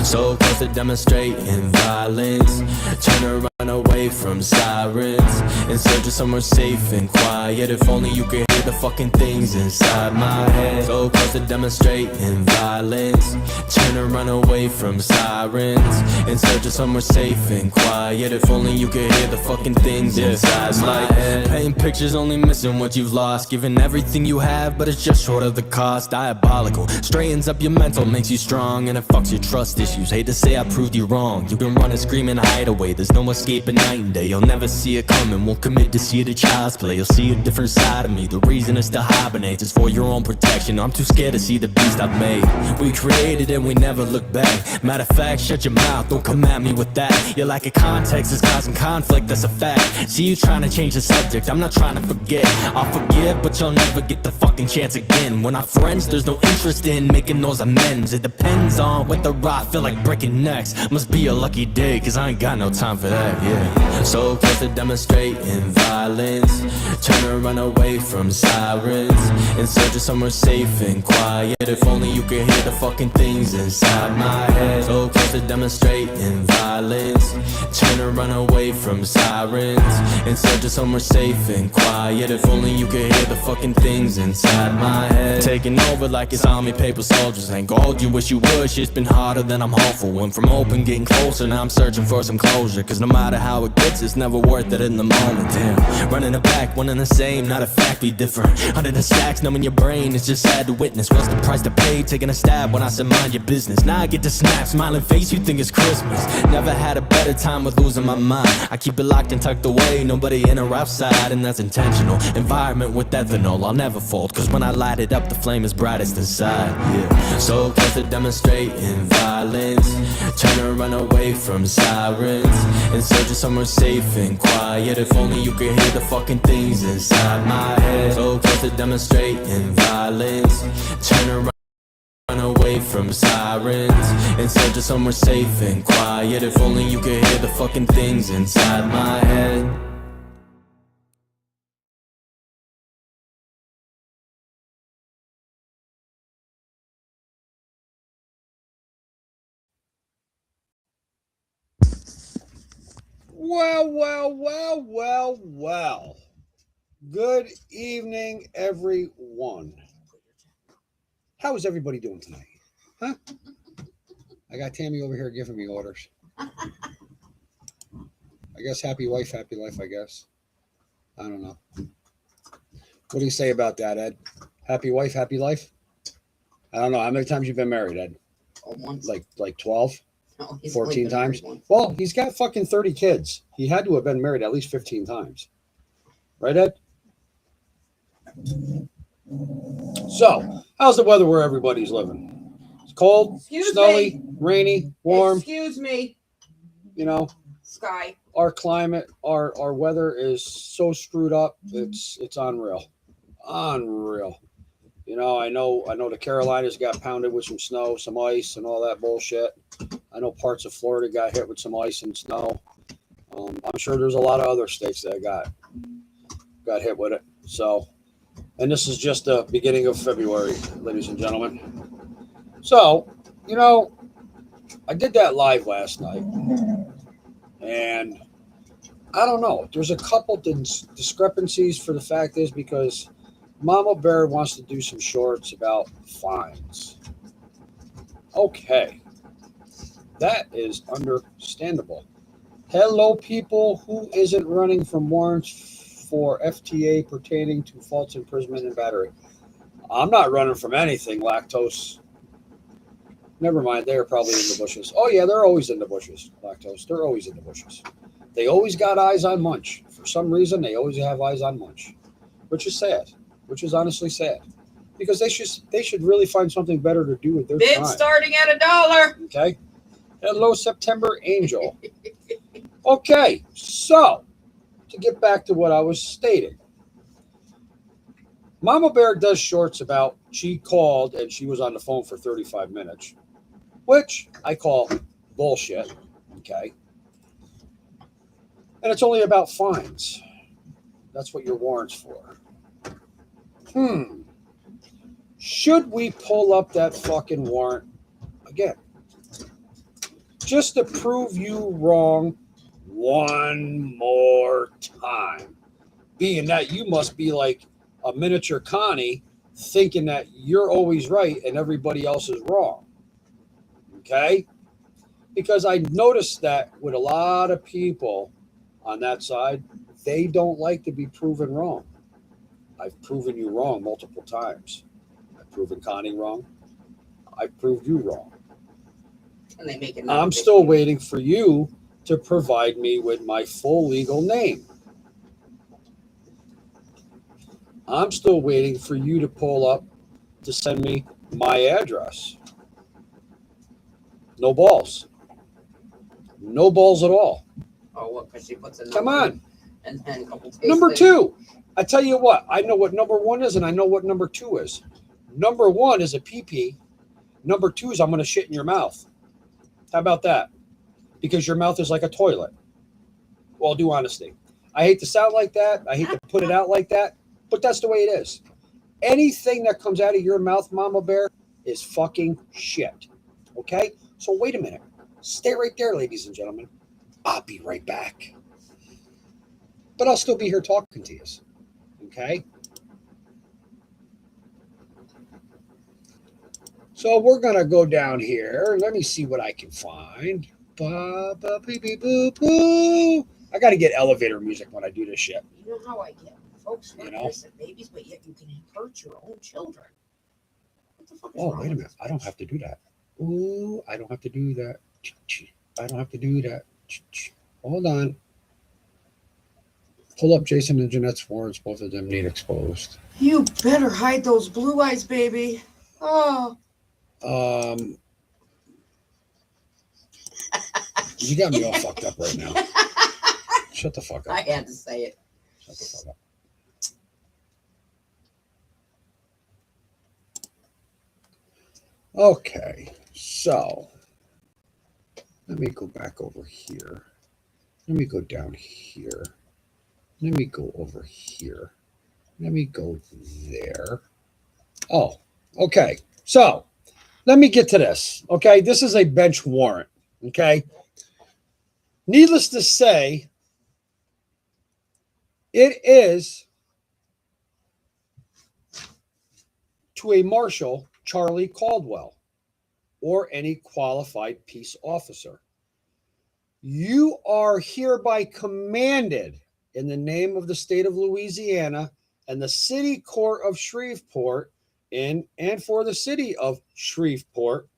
So close to demonstrating violence, turn around away from sirens, in search of somewhere safe and quiet. If only you could hear the fucking things inside my head. So close to demonstrating violence, turn around away from sirens, in search of somewhere safe and quiet. If only you could hear the fucking things inside my head. Painting pictures, only missing what you've lost, giving everything you have, but it's just short of the cost. Diabolical, straightens up your mental, makes you strong, and it fucks your trust issues. Hate to say I proved you wrong. You can run and scream and hide away, there's no escaping night and day. You'll never see it coming, won't commit to see the child's play. You'll see a different side of me, the reason it's to hibernate is for your own protection. I'm too scared to see the beast I've made. We created and we never look back. Matter of fact, shut your mouth, don't come at me with that. Your lack of context is causing conflict, that's a fact. See you trying to change the subject, I'm not trying to forget. I'll forgive, but you'll never get the fucking chance again. We're not friends, there's no interest in making those amends. It depends on whether I feel like breaking necks. Must be a lucky day, cause I ain't got no time for that, yeah. So close to demonstrating violence, turn around away from sirens, in search of somewhere safe and quiet. If only you could hear the fucking things inside my head. So close to demonstrating violence, turn around away from sirens, in search of somewhere safe and quiet. If only you could hear the fucking things inside my head. Taking over like it's army paper soldiers, ain't gold you wish you would. Shit's been harder than I'm hopeful. Went from open, getting closer, now I'm searching for some closure. Cause no matter how it gets, it's never worth it in the moment. Damn, running it back, one and the same, not a fact, we different. Under the stacks, numbing your brain, it's just sad to witness. What's the price to pay? Taking a stab when I said mind your business. Now I get to snap, smiling face, you think it's Christmas. Never had a better time with losing my mind. I keep it locked and tucked away, nobody in or outside, and that's intentional. Environment with ethanol, I'll never fold, cause when I light it up, the flame is brightest inside, yeah. So close to demonstrating violence, turn around away from sirens, in search of somewhere safe and quiet. If only you could hear the fucking things inside my head. So close to demonstrating violence, turn around away from sirens, in search of somewhere safe and quiet. If only you could hear the fucking things inside my head. Well. Good evening, everyone. How is everybody doing tonight? Huh? I got Tammy over here giving me orders. I guess happy wife, happy life, I guess. I don't know. What do you say about that, Ed? Happy wife, happy life? I don't know. How many times you've been married, Ed? Once. Like 12? No, he's 14 only been married times? once. Well, he's got fucking 30 kids. He had to have been married at least 15 times. Right, Ed? So, how's the weather where everybody's living? It's cold, Excuse snowy, me. rainy, warm. Excuse me, You know, Sky. our climate, our weather is so screwed up. It's unreal. Unreal. You know, I know the Carolinas got pounded with some snow, some ice, and all that bullshit. I know parts of Florida got hit with some ice and snow. I'm sure there's a lot of other states that got hit with it. So, and this is just the beginning of February, ladies and gentlemen. So, you know, I did that live last night, and I don't know. There's a couple discrepancies for the fact is because Mama Bear wants to do some shorts about fines. Okay. That is understandable. Hello, people. Who isn't running from warrants for FTA pertaining to false imprisonment and battery? I'm not running from anything, Lactose. Never mind. They're probably in the bushes. Oh, yeah, they're always in the bushes, Lactose. They're always in the bushes. They always got eyes on Munch. For some reason, they always have eyes on Munch, which is sad, which is honestly sad. Because they should really find something better to do with their Bid time. starting at $1. Okay. Hello, September Angel. Okay, so to get back to what I was stating, Mama Bear does shorts about she called and she was on the phone for 35 minutes, which I call bullshit. Okay. And it's only about fines. That's what your warrant's for. Should we pull up that fucking warrant again? just to prove you wrong one more time. Being that you must be like a miniature Connie, thinking that you're always right and everybody else is wrong. Okay? Because I noticed that with a lot of people on that side, they don't like to be proven wrong. I've proven you wrong multiple times. I've proven Connie wrong. I've proved you wrong. And they make it. I'm still waiting for you to provide me with my full legal name. I'm still waiting for you to pull up to send me my address. No balls. No balls at all. Oh, what? Because she puts a Come number on. and a couple. Number two. I tell you what, I know what number one is and I know what number two is. Number one is a pee-pee. Number two is I'm going to shit in your mouth. How about that? Because your mouth is like a toilet. Well, due honesty. I hate to sound like that. I hate to put it out like that, but that's the way it is. Anything that comes out of your mouth, Mama Bear, is fucking shit. Okay? So wait a minute. Stay right there, ladies and gentlemen. I'll be right back. But I'll still be here talking to you. Okay? So we're going to go down here. Let me see what I can find. Ba, ba, bee, bee, boo, boo. I got to get elevator music when I do this shit. You know how I get folks want You know? innocent babies, but yet you can hurt your own children. What the fuck is Oh, wrong wait a with minute. this I don't have to do that. Ooh, I don't have to do that. I don't have to do that. Hold on. Pull up Jason and Jeanette's warrants. Both of them need exposed. You better hide those blue eyes, baby. Oh. You got me all fucked up right now. Shut the fuck up. I had to say it. Shut the fuck up. Okay, so let me go back over here. Let me go down here. Let me go over here. Let me go there. Oh, okay. So let me get to this. Okay, this is a bench warrant. Okay. Needless to say, it is to a Marshal Charlie Caldwell or any qualified peace officer. You are hereby commanded in the name of the state of Louisiana and the city court of Shreveport and for the city of Shreveport,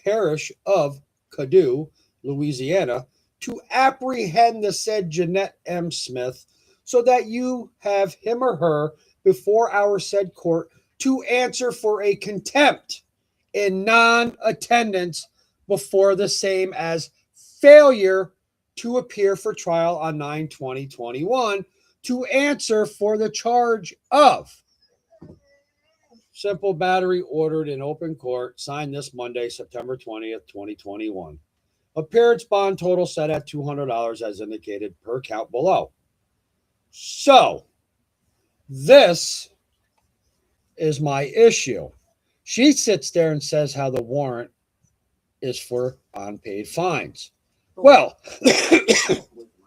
parish of Caddo, Louisiana, to apprehend the said Jeanette M. Smith so that you have him or her before our said court to answer for a contempt in non-attendance before the same as failure to appear for trial on 9/20/21 to answer for the charge of simple battery ordered in open court, signed this Monday, September 20th, 2021. Appearance bond total set at $200 as indicated per count below. So, this is my issue. She sits there and says how the warrant is for unpaid fines. Well,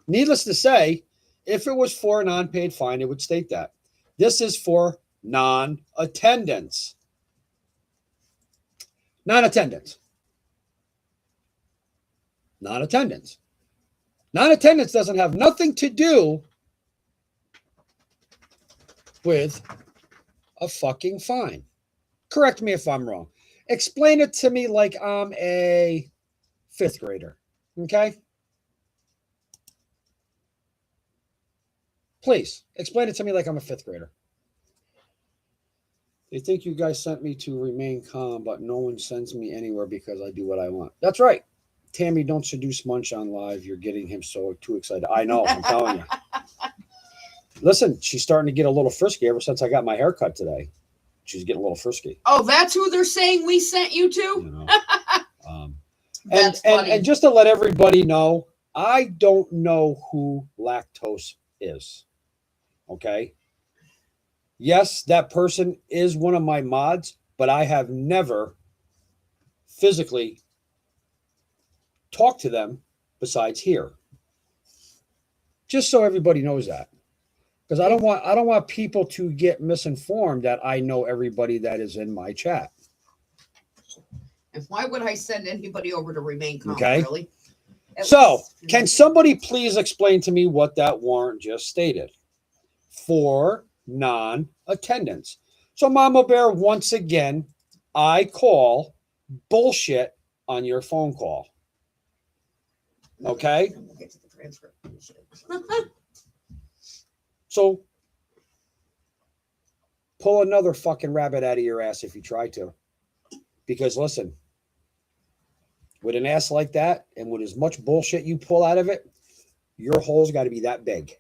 needless to say, if it was for an unpaid fine, it would state that. This is for non-attendance. Non-attendance. Non-attendance. Non-attendance doesn't have nothing to do with a fucking fine. Correct me if I'm wrong. Explain it to me like I'm a fifth grader. Okay? Please, explain it to me like I'm a fifth grader. They think you guys sent me to remain calm, but no one sends me anywhere because I do what I want. That's right. Tammy, don't seduce Munch on live. You're getting him so too excited. I know, I'm telling you. Listen, she's starting to get a little frisky ever since I got my haircut today. She's getting a little frisky. Oh, that's who they're saying we sent you to? You know? That's funny. And just to let everybody know, I don't know who Lactose is. Okay? Yes, that person is one of my mods, but I have never physically talk to them besides here. Just so everybody knows that. Because I don't want people to get misinformed that I know everybody that is in my chat. And why would I send anybody over to remain calm? Okay. Really? So, can somebody please explain to me what that warrant just stated? For non-attendance. So, Mama Bear, once again, I call bullshit on your phone call. Okay? We'll get to the transcript. So, pull another fucking rabbit out of your ass if you try to. Because listen, with an ass like that and with as much bullshit you pull out of it, your hole's got to be that big.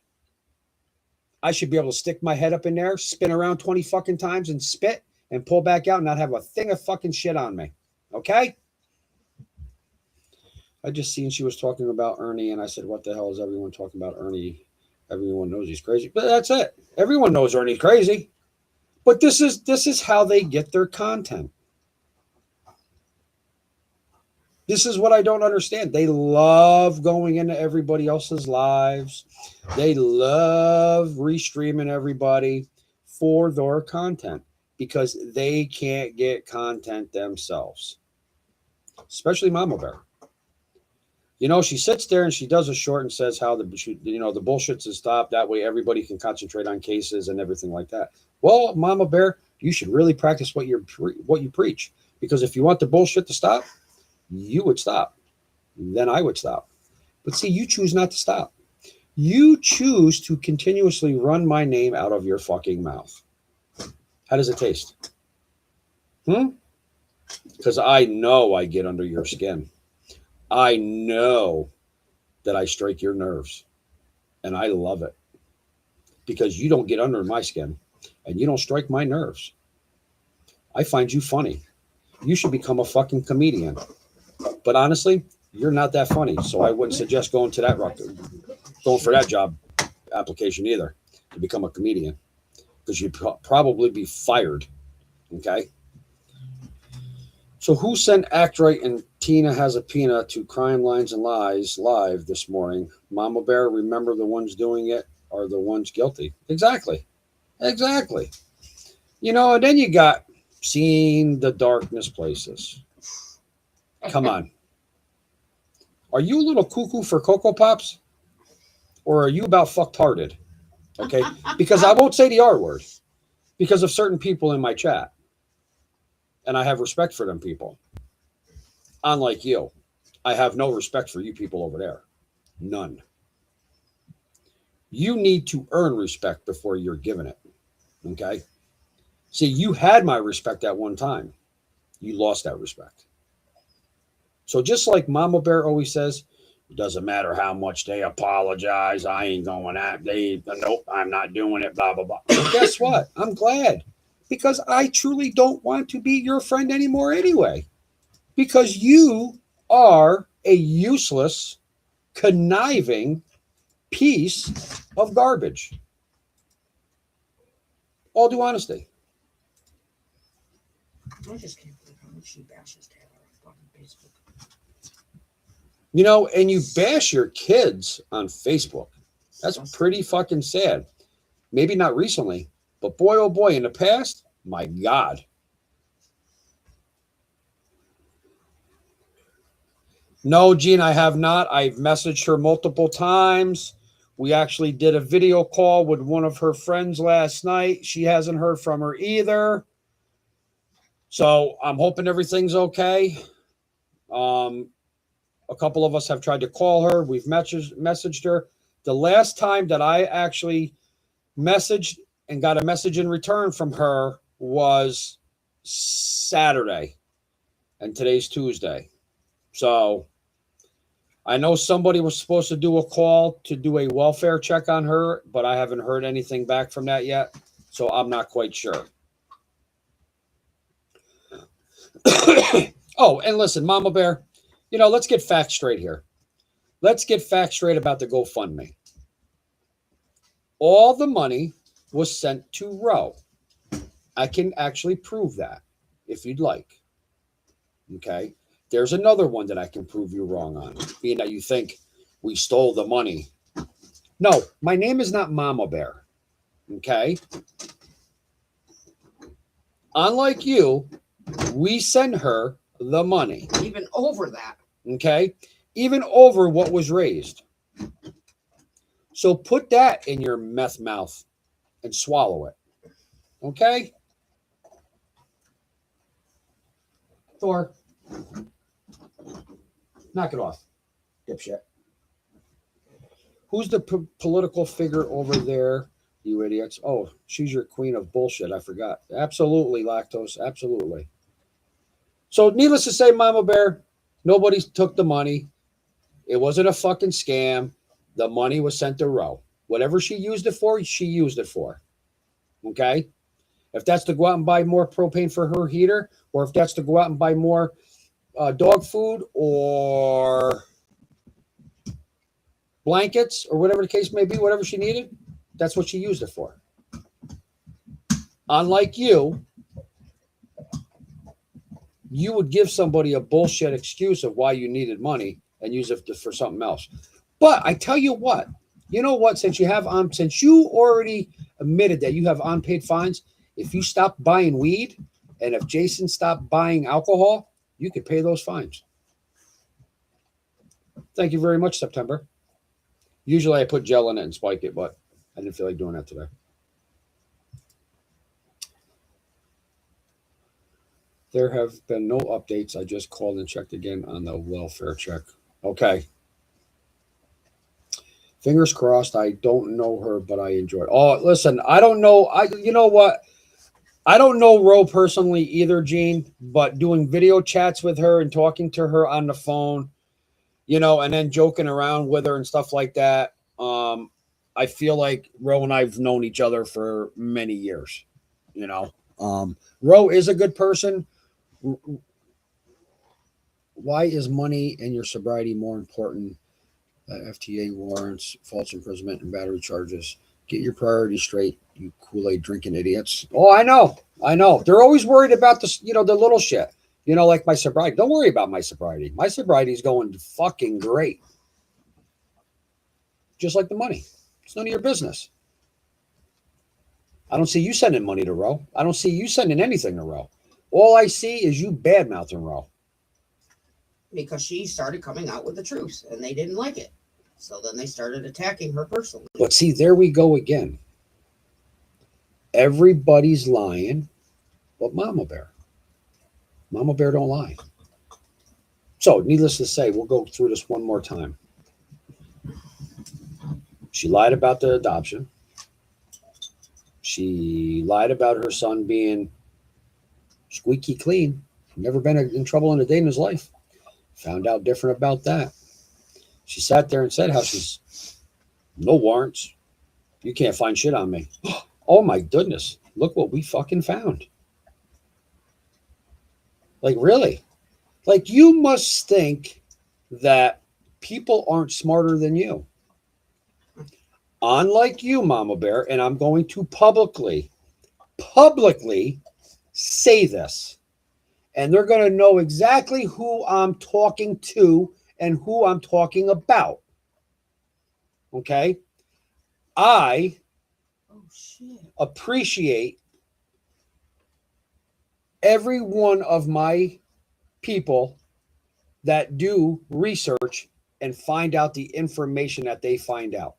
I should be able to stick my head up in there, spin around 20 fucking times and spit and pull back out and not have a thing of fucking shit on me. Okay? I just seen she was talking about Ernie and I said, what the hell is everyone talking about Ernie? Everyone knows he's crazy. But that's it. Everyone knows Ernie's crazy. But this is how they get their content. This is what I don't understand. They love going into everybody else's lives. They love restreaming everybody for their content because they can't get content themselves. Especially Mama Bear. You know, she sits there and she does a short and says how the bullshit's to stop. That way everybody can concentrate on cases and everything like that. Well, Mama Bear, you should really practice what you preach. Because if you want the bullshit to stop, you would stop. Then I would stop. But see, you choose not to stop. You choose to continuously run my name out of your fucking mouth. How does it taste? Because I know I get under your skin. I know that I strike your nerves. And I love it. Because you don't get under my skin. And you don't strike my nerves. I find you funny. You should become a fucking comedian. But honestly, you're not that funny. So I wouldn't suggest going for that job application either, to become a comedian. Because you'd probably be fired. Okay? So who sent Act Right and Tina Has a Peanut to Crime Lines and Lies live this morning? Mama Bear, remember the ones doing it are the ones guilty. Exactly. You know, and then you got Seeing the Darkness Places. Come on. Are you a little cuckoo for Cocoa Pops? Or are you about fucked-hearted? Okay? Because I won't say the R word. Because of certain people in my chat. And I have respect for them people. Unlike you. I have no respect for you people over there. None. You need to earn respect before you're given it. Okay? See, you had my respect at one time. You lost that respect. So just like Mama Bear always says, it doesn't matter how much they apologize. I ain't going at nope, I'm not doing it, blah, blah, blah. But guess what? I'm glad. Because I truly don't want to be your friend anymore anyway. Because you are a useless, conniving piece of garbage. All due honesty. I just can't believe how much she bashes Taylor on Facebook. You know, and you bash your kids on Facebook. That's pretty fucking sad. Maybe not recently, but boy, oh boy, in the past, my God. No, Gene, I have not. I've messaged her multiple times. We actually did a video call with one of her friends last night. She hasn't heard from her either. So I'm hoping everything's okay. A couple of us have tried to call her. We've messaged her. The last time that I actually messaged and got a message in return from her was Saturday. And today's Tuesday. So I know somebody was supposed to do a call to do a welfare check on her, but I haven't heard anything back from that yet. So I'm not quite sure. Oh, and listen, Mama Bear, you know, let's get facts straight here. Let's get facts straight about the GoFundMe. All the money was sent to Roe. I can actually prove that if you'd like. Okay. There's another one that I can prove you wrong on, being that you think we stole the money. No, my name is not Mama Bear. Okay. Unlike you, we send her the money. Even over that. Okay. Even over what was raised. So put that in your meth mouth and swallow it. Okay. Thor, knock it off, dipshit. Who's the political figure over there, you idiots? Oh, she's your queen of bullshit. I forgot. Absolutely, Lactose. Absolutely. So, needless to say, Mama Bear, nobody took the money. It wasn't a fucking scam. The money was sent to Ro. Whatever she used it for, she used it for. Okay? If that's to go out and buy more propane for her heater, or if that's to go out and buy more dog food or blankets or whatever the case may be, whatever she needed, that's what she used it for. Unlike you, you would give somebody a bullshit excuse of why you needed money and use it for something else. But I tell you what, you know what? Since you already admitted that you have unpaid fines, if you stop buying weed and if Jason stopped buying alcohol, you could pay those fines. Thank you very much, September. Usually I put gel in it and spike it, but I didn't feel like doing that today. There have been no updates. I just called and checked again on the welfare check. Okay. Fingers crossed. I don't know her, but I enjoy it. Oh, listen, I don't know. You know what? I don't know Ro personally either, Gene, but doing video chats with her and talking to her on the phone, you know, and then joking around with her and stuff like that. I feel like Ro and I've known each other for many years, you know. Ro is a good person. Why is money and your sobriety more important? FTA warrants, false imprisonment, and battery charges. Get your priorities straight, you Kool-Aid drinking idiots. Oh, I know. They're always worried about the, you know, the little shit. You know, like my sobriety. Don't worry about my sobriety. My sobriety is going fucking great. Just like the money. It's none of your business. I don't see you sending money to Ro. I don't see you sending anything to Ro. All I see is you bad-mouthing Ro. Because she started coming out with the truth, and they didn't like it. So then they started attacking her personally. But see, there we go again. Everybody's lying but Mama Bear. Mama Bear don't lie. So, needless to say, we'll go through this one more time. She lied about the adoption. She lied about her son being squeaky clean. Never been in trouble in a day in his life. Found out different about that. She sat there and said how she's no warrants. You can't find shit on me. Oh my goodness. Look what we fucking found. Like, really? Like, you must think that people aren't smarter than you. Unlike you, Mama Bear, and I'm going to publicly say this. And they're going to know exactly who I'm talking to and who I'm talking about. Okay? I appreciate every one of my people that do research and find out the information that they find out.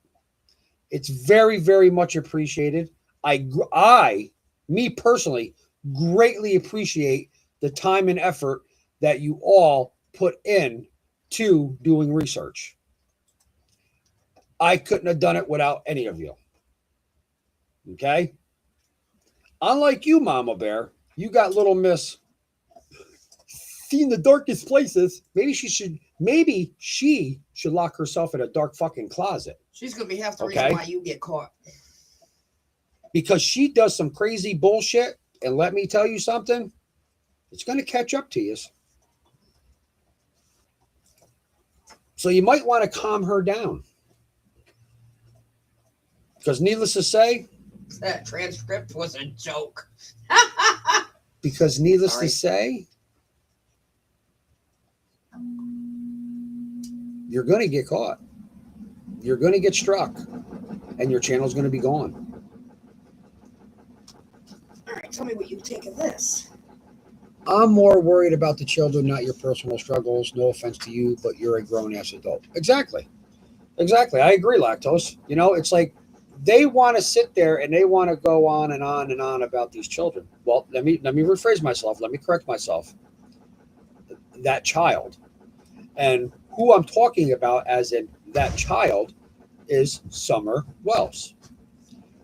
It's very, very much appreciated. Me personally, greatly appreciate the time and effort that you all put in to doing research. I couldn't have done it without any of you. Okay? Unlike you, Mama Bear, you got little Miss seen the darkest places. Maybe she should lock herself in a dark fucking closet. She's gonna be half the reason why you get caught. Because she does some crazy bullshit, and let me tell you something, it's gonna catch up to you. So you might want to calm her down. Because needless to say, that transcript was a joke. Because needless to say, you're going to get caught. You're going to get struck, and your channel's going to be gone. All right, tell me what you take of this. I'm more worried about the children, not your personal struggles. No offense to you, but you're a grown-ass adult. Exactly. I agree, Lactose. You know, it's like they want to sit there and they want to go on and on and on about these children. Well, let me rephrase myself. Let me correct myself. That child. And who I'm talking about as in that child is Summer Wells.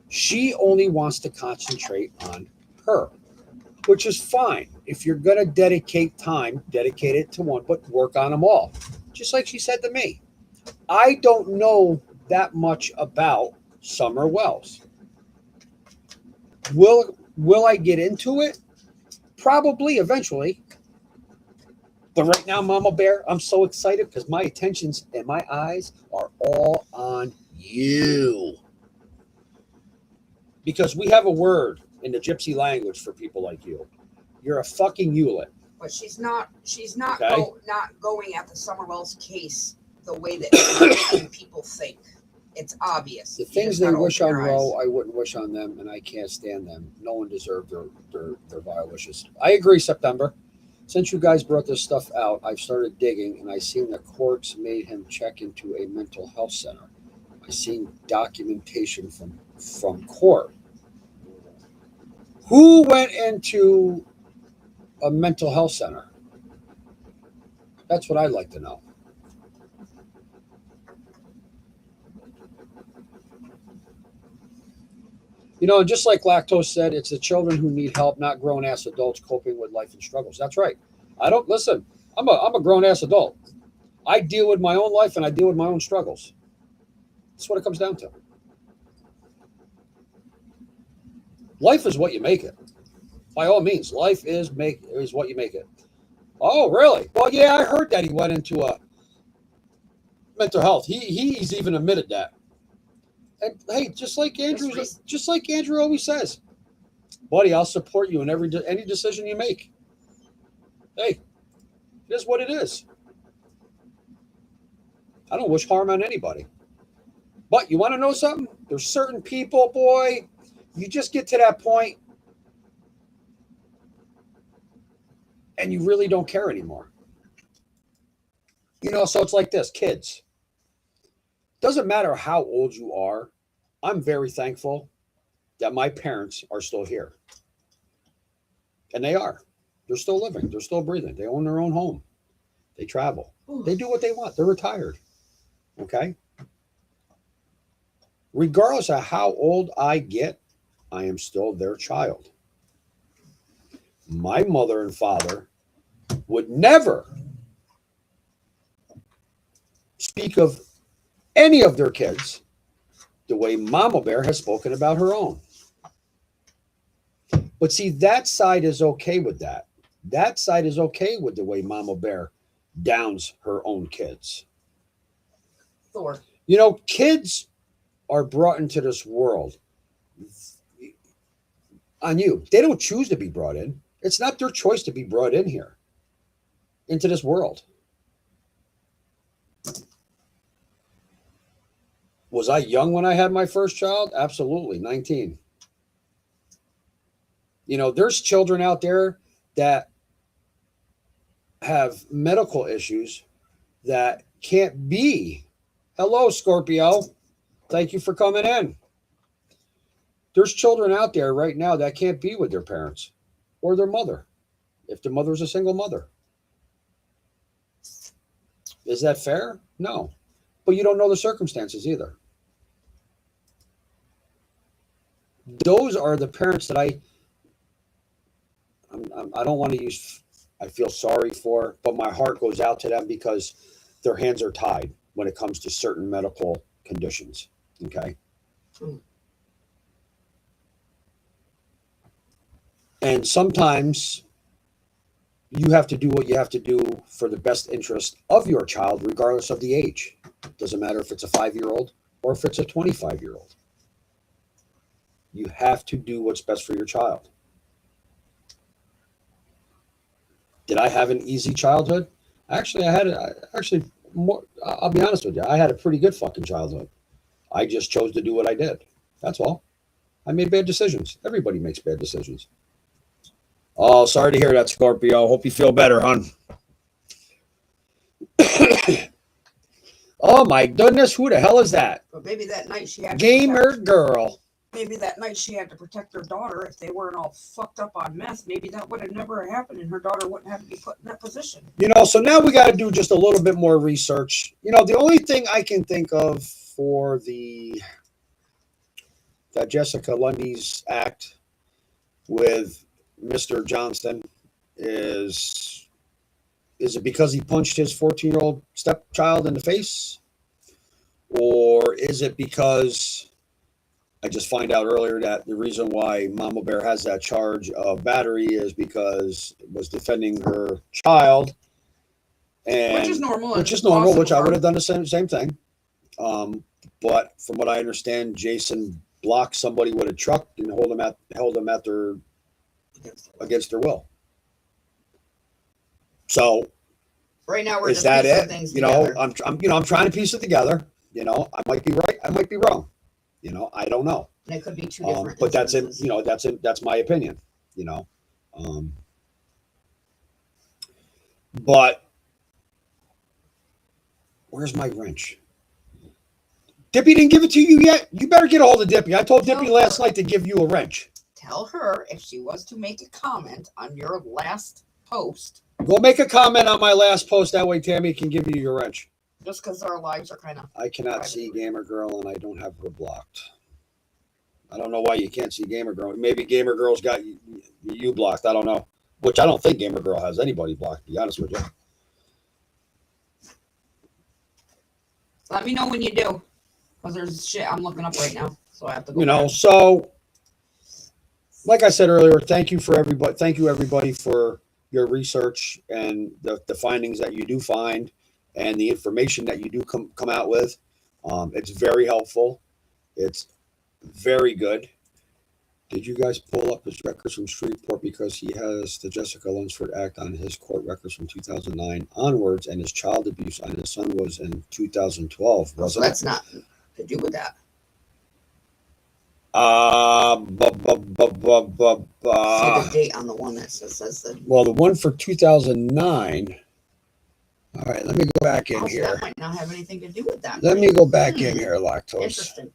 She only wants to concentrate on her, which is fine. If you're going to dedicate time, dedicate it to one, but work on them all. Just like she said to me. I don't know that much about Summer Wells. Will I get into it? Probably eventually. But right now, Mama Bear, I'm so excited because my attentions and my eyes are all on you. Because we have a word in the gypsy language for people like you. You're a fucking Hewlett. But she's not Okay. not going at the Summerwells case the way that people think. It's obvious. The You things just they gotta wish open on your Roe, eyes. I wouldn't wish on them, and I can't stand them. No one deserved their vile wishes. I agree, September. Since you guys brought this stuff out, I've started digging, and I seen the courts made him check into a mental health center. I seen documentation from court. Who went into a mental health center? That's what I'd like to know. You know, just like Lactose said, it's the children who need help, not grown-ass adults coping with life and struggles. That's right. I'm a grown-ass adult. I deal with my own life and I deal with my own struggles. That's what it comes down to. Life is what you make it. By all means, life is what you make it. Oh, really? Well, yeah, I heard that he went into a mental health. He's even admitted that. And hey, just like Andrew always says, buddy, I'll support you in any decision you make. Hey, it is what it is. I don't wish harm on anybody. But you want to know something? There's certain people, boy, you just get to that point and you really don't care anymore. You know, so it's like this, kids. Doesn't matter how old you are. I'm very thankful that my parents are still here. And they are. They're still living. They're still breathing. They own their own home. They travel. They do what they want. They're retired. Okay? Regardless of how old I get, I am still their child. My mother and father would never speak of any of their kids the way Mama Bear has spoken about her own. But see, that side is okay with that. That side is okay with the way Mama Bear downs her own kids. Thor. You know, kids are brought into this world on you. They don't choose to be brought in. It's not their choice to be brought in here, into this world. Was I young when I had my first child? Absolutely, 19. You know, there's children out there that have medical issues that can't be. Hello, Scorpio. Thank you for coming in. There's children out there right now that can't be with their parents or their mother, if the mother's a single mother. Is that fair? No. But you don't know the circumstances either. Those are the parents that I don't want to use, I feel sorry for, but my heart goes out to them because their hands are tied when it comes to certain medical conditions. Okay. And sometimes you have to do what you have to do for the best interest of your child, regardless of the age. Doesn't matter if it's a 5-year-old or if it's a 25-year-old. You have to do what's best for your child. Did I have an easy childhood? Actually, I'll be honest with you. I had a pretty good fucking childhood. I just chose to do what I did. That's all. I made bad decisions. Everybody makes bad decisions. Oh, sorry to hear that, Scorpio. Hope you feel better, hon. Oh my goodness, who the hell is that? But maybe that night she had Gamer girl. Maybe that night she had to protect her daughter. If they weren't all fucked up on meth, maybe that would have never happened, and her daughter wouldn't have to be put in that position. You know, so now we got to do just a little bit more research. You know, the only thing I can think of for that Jessica Lundy's act with Mr. Johnston is it because he punched his 14-year-old stepchild in the face? Or is it because I just find out earlier that the reason why Mama Bear has that charge of battery is because it was defending her child, and Which is normal. Which I would have done the same thing. But from what I understand, Jason blocked somebody with a truck and held them at their against their will. So right now we're is just that piecing it? things You know, together. I'm trying to piece it together. You know, I might be right, I might be wrong. You know, I don't know. And it could be two different. But that's it. instances. You know, that's my opinion. You know, but where's my wrench? Dippy didn't give it to you yet. You better get a hold of Dippy. I told Dippy last night to give you a wrench. Tell her if she was to make a comment on your last post. Go make a comment on my last post. That way Tammy can give you your wrench. Just because our lives are kind of. I cannot see Gamer Girl and I don't have her blocked. I don't know why you can't see Gamer Girl. Maybe Gamer Girl's got you blocked. I don't know. Which I don't think Gamer Girl has anybody blocked, to be honest with you. Let me know when you do. Because there's shit I'm looking up right now. So I have to go. You know, so like I said earlier, thank you everybody for your research and the findings that you do find and the information that you do come out with. It's very helpful. It's very good. Did you guys pull up his records from Shreveport, because he has the Jessica Lunsford Act on his court records from 2009 onwards, and his child abuse on his son was in 2012, So wasn't it? that's not to do with that. See See the date on the one that says that. well, the one for 2009. All right, let me go back in Also, here. that might not have anything to do with that. Let me go back in here, Lactose. Interesting.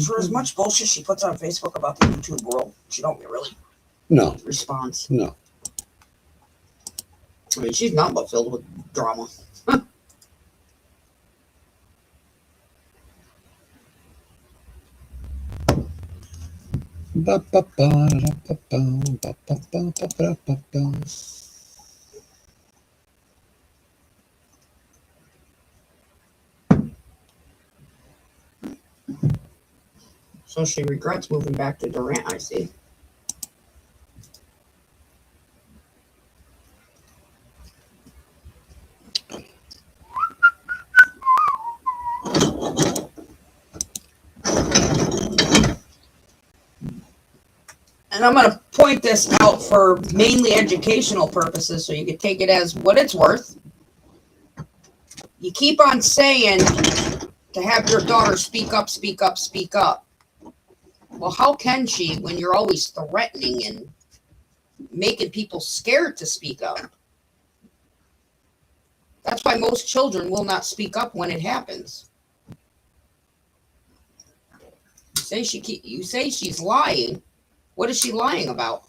For as much bullshit she puts on Facebook about the YouTube world, she don't really No, respond. no. I mean, she's not but filled with drama. So she regrets moving back to Durant, I see. And I'm going to point this out for mainly educational purposes so you can take it as what it's worth. You keep on saying to have your daughter speak up, speak up, speak up. Well, how can she when you're always threatening and making people scared to speak up? That's why most children will not speak up when it happens. You say she's lying. What is she lying about?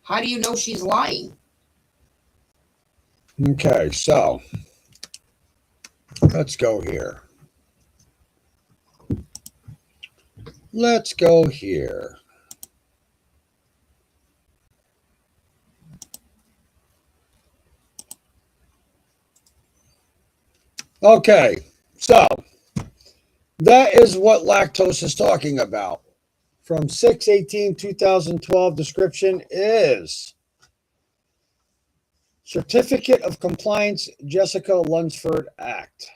How do you know she's lying? Okay, so let's go here. Let's go here. Okay, so that is what lactose is talking about. From 6/18/2012, description is Certificate of Compliance, Jessica Lunsford Act.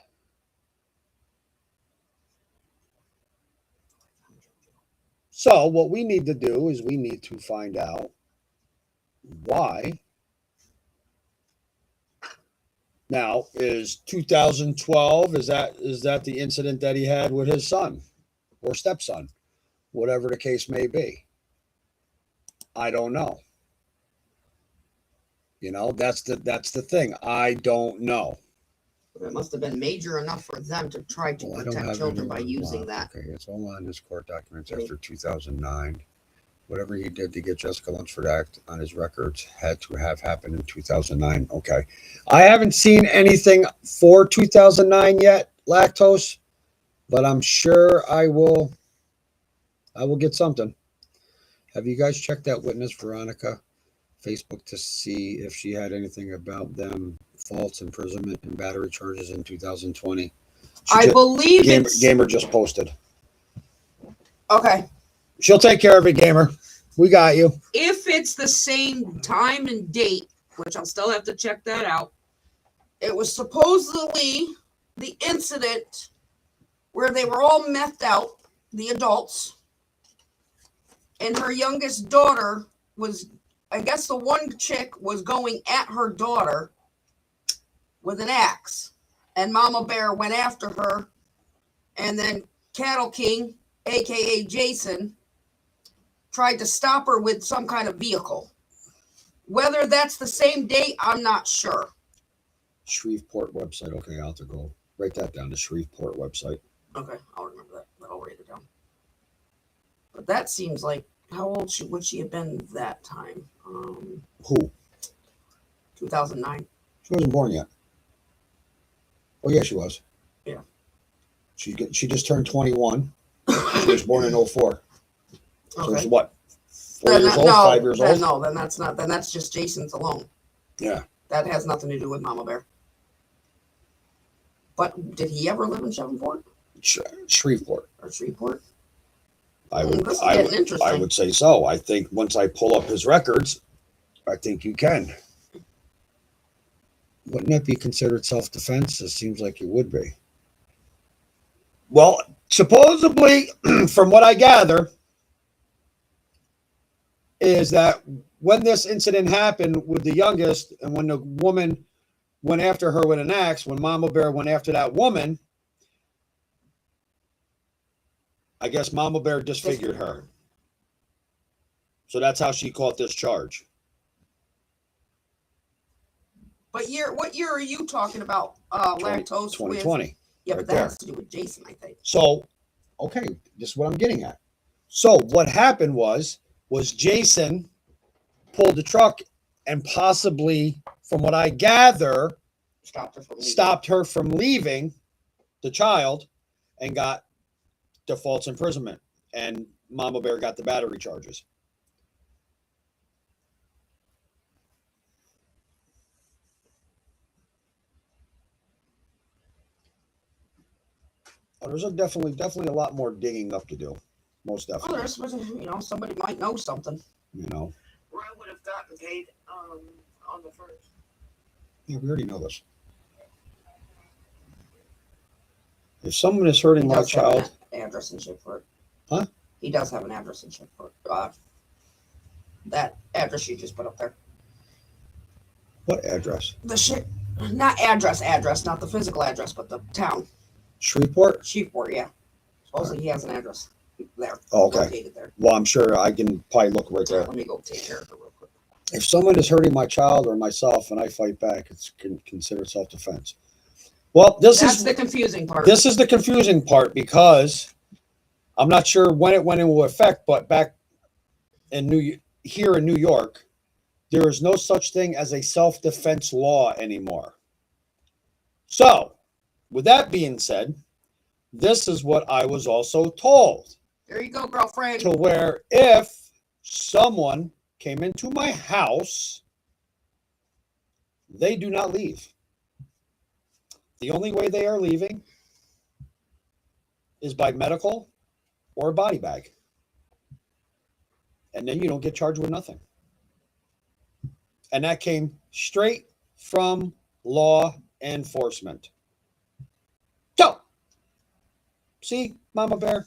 So what we need to do is we need to find out why. Now, is 2012, is that the incident that he had with his son or stepson, whatever the case may be? I don't know. You know, that's the thing. I don't know. It must have been major enough for them to try to Well, I don't protect have children by any- using that. Okay, it's all on his court documents after 2009. Whatever he did to get Jessica Lunsford Act on his records had to have happened in 2009. Okay. I haven't seen anything for 2009 yet, lactose, but I'm sure I will get something. Have you guys checked that witness, Veronica, Facebook to see if she had anything about them false imprisonment and battery charges in 2020? I believe it's Gamer just posted. okay. She'll take care of it, Gamer. We got you. If it's the same time and date, which I'll still have to check that out, it was supposedly the incident where they were all methed out, the adults, and her youngest daughter was, I guess the one chick was going at her daughter with an axe, and Mama Bear went after her, and then Cattle King, aka Jason, tried to stop her with some kind of vehicle. Whether that's the same date, I'm not sure. Shreveport website. Okay, I'll have to go write that down. The Shreveport website. Okay, I'll remember that. I'll write it down. But that seems like, how old would she have been that time? Who? 2009. She wasn't born yet. Oh yeah, she was. Yeah. She just turned 21. She was born in 04. So Okay. she's what? 4 years old? 5 years old? No, then that's not. Then that's just Jason's alone. Yeah. That has nothing to do with Mama Bear. But did he ever live in Shreveport Shreveport. or Shreveport? I would. This is I getting would. interesting. I would say so. I think once I pull up his records, I think you can. Wouldn't that be considered self-defense? It seems like it would be. Well, supposedly, from what I gather, is that when this incident happened with the youngest, and when the woman went after her with an axe, when Mama Bear went after that woman, I guess Mama Bear disfigured her. So that's how she caught this charge. But what year are you talking about? Lactose 2020. with? Yeah, right but that there. has to do with Jason, I think. So, okay, this is what I'm getting at. So what happened was Jason pulled the truck and possibly, from what I gather, stopped her from leaving the child and got the false imprisonment. And Mama Bear got the battery charges. Oh, there's definitely a lot more digging up to do. Most Oh, definitely. there's, somebody might know something. You know. Roy would have gotten paid on the first. Yeah, we already know this. If someone is hurting He my does have child, an address in Schifford. Huh? He does have an address in Schifford. That address you just put up there. what address? Not address, not the physical address, but the town. Shreveport? Shreveport, yeah. Supposedly he has an address there. Oh, okay. Located there. Well, I'm sure I can probably look right there. Let me go take care of it real quick. If someone is hurting my child or myself and I fight back, it's considered self-defense. Well, That's the confusing part. This is the confusing part because I'm not sure when it went into effect, but back in here in New York, there is no such thing as a self-defense law anymore. So, with that being said, this is what I was also told. There you go, girlfriend. To where if someone came into my house, they do not leave. The only way they are leaving is by medical or a body bag. And then you don't get charged with nothing. And that came straight from law enforcement. So, see, Mama Bear,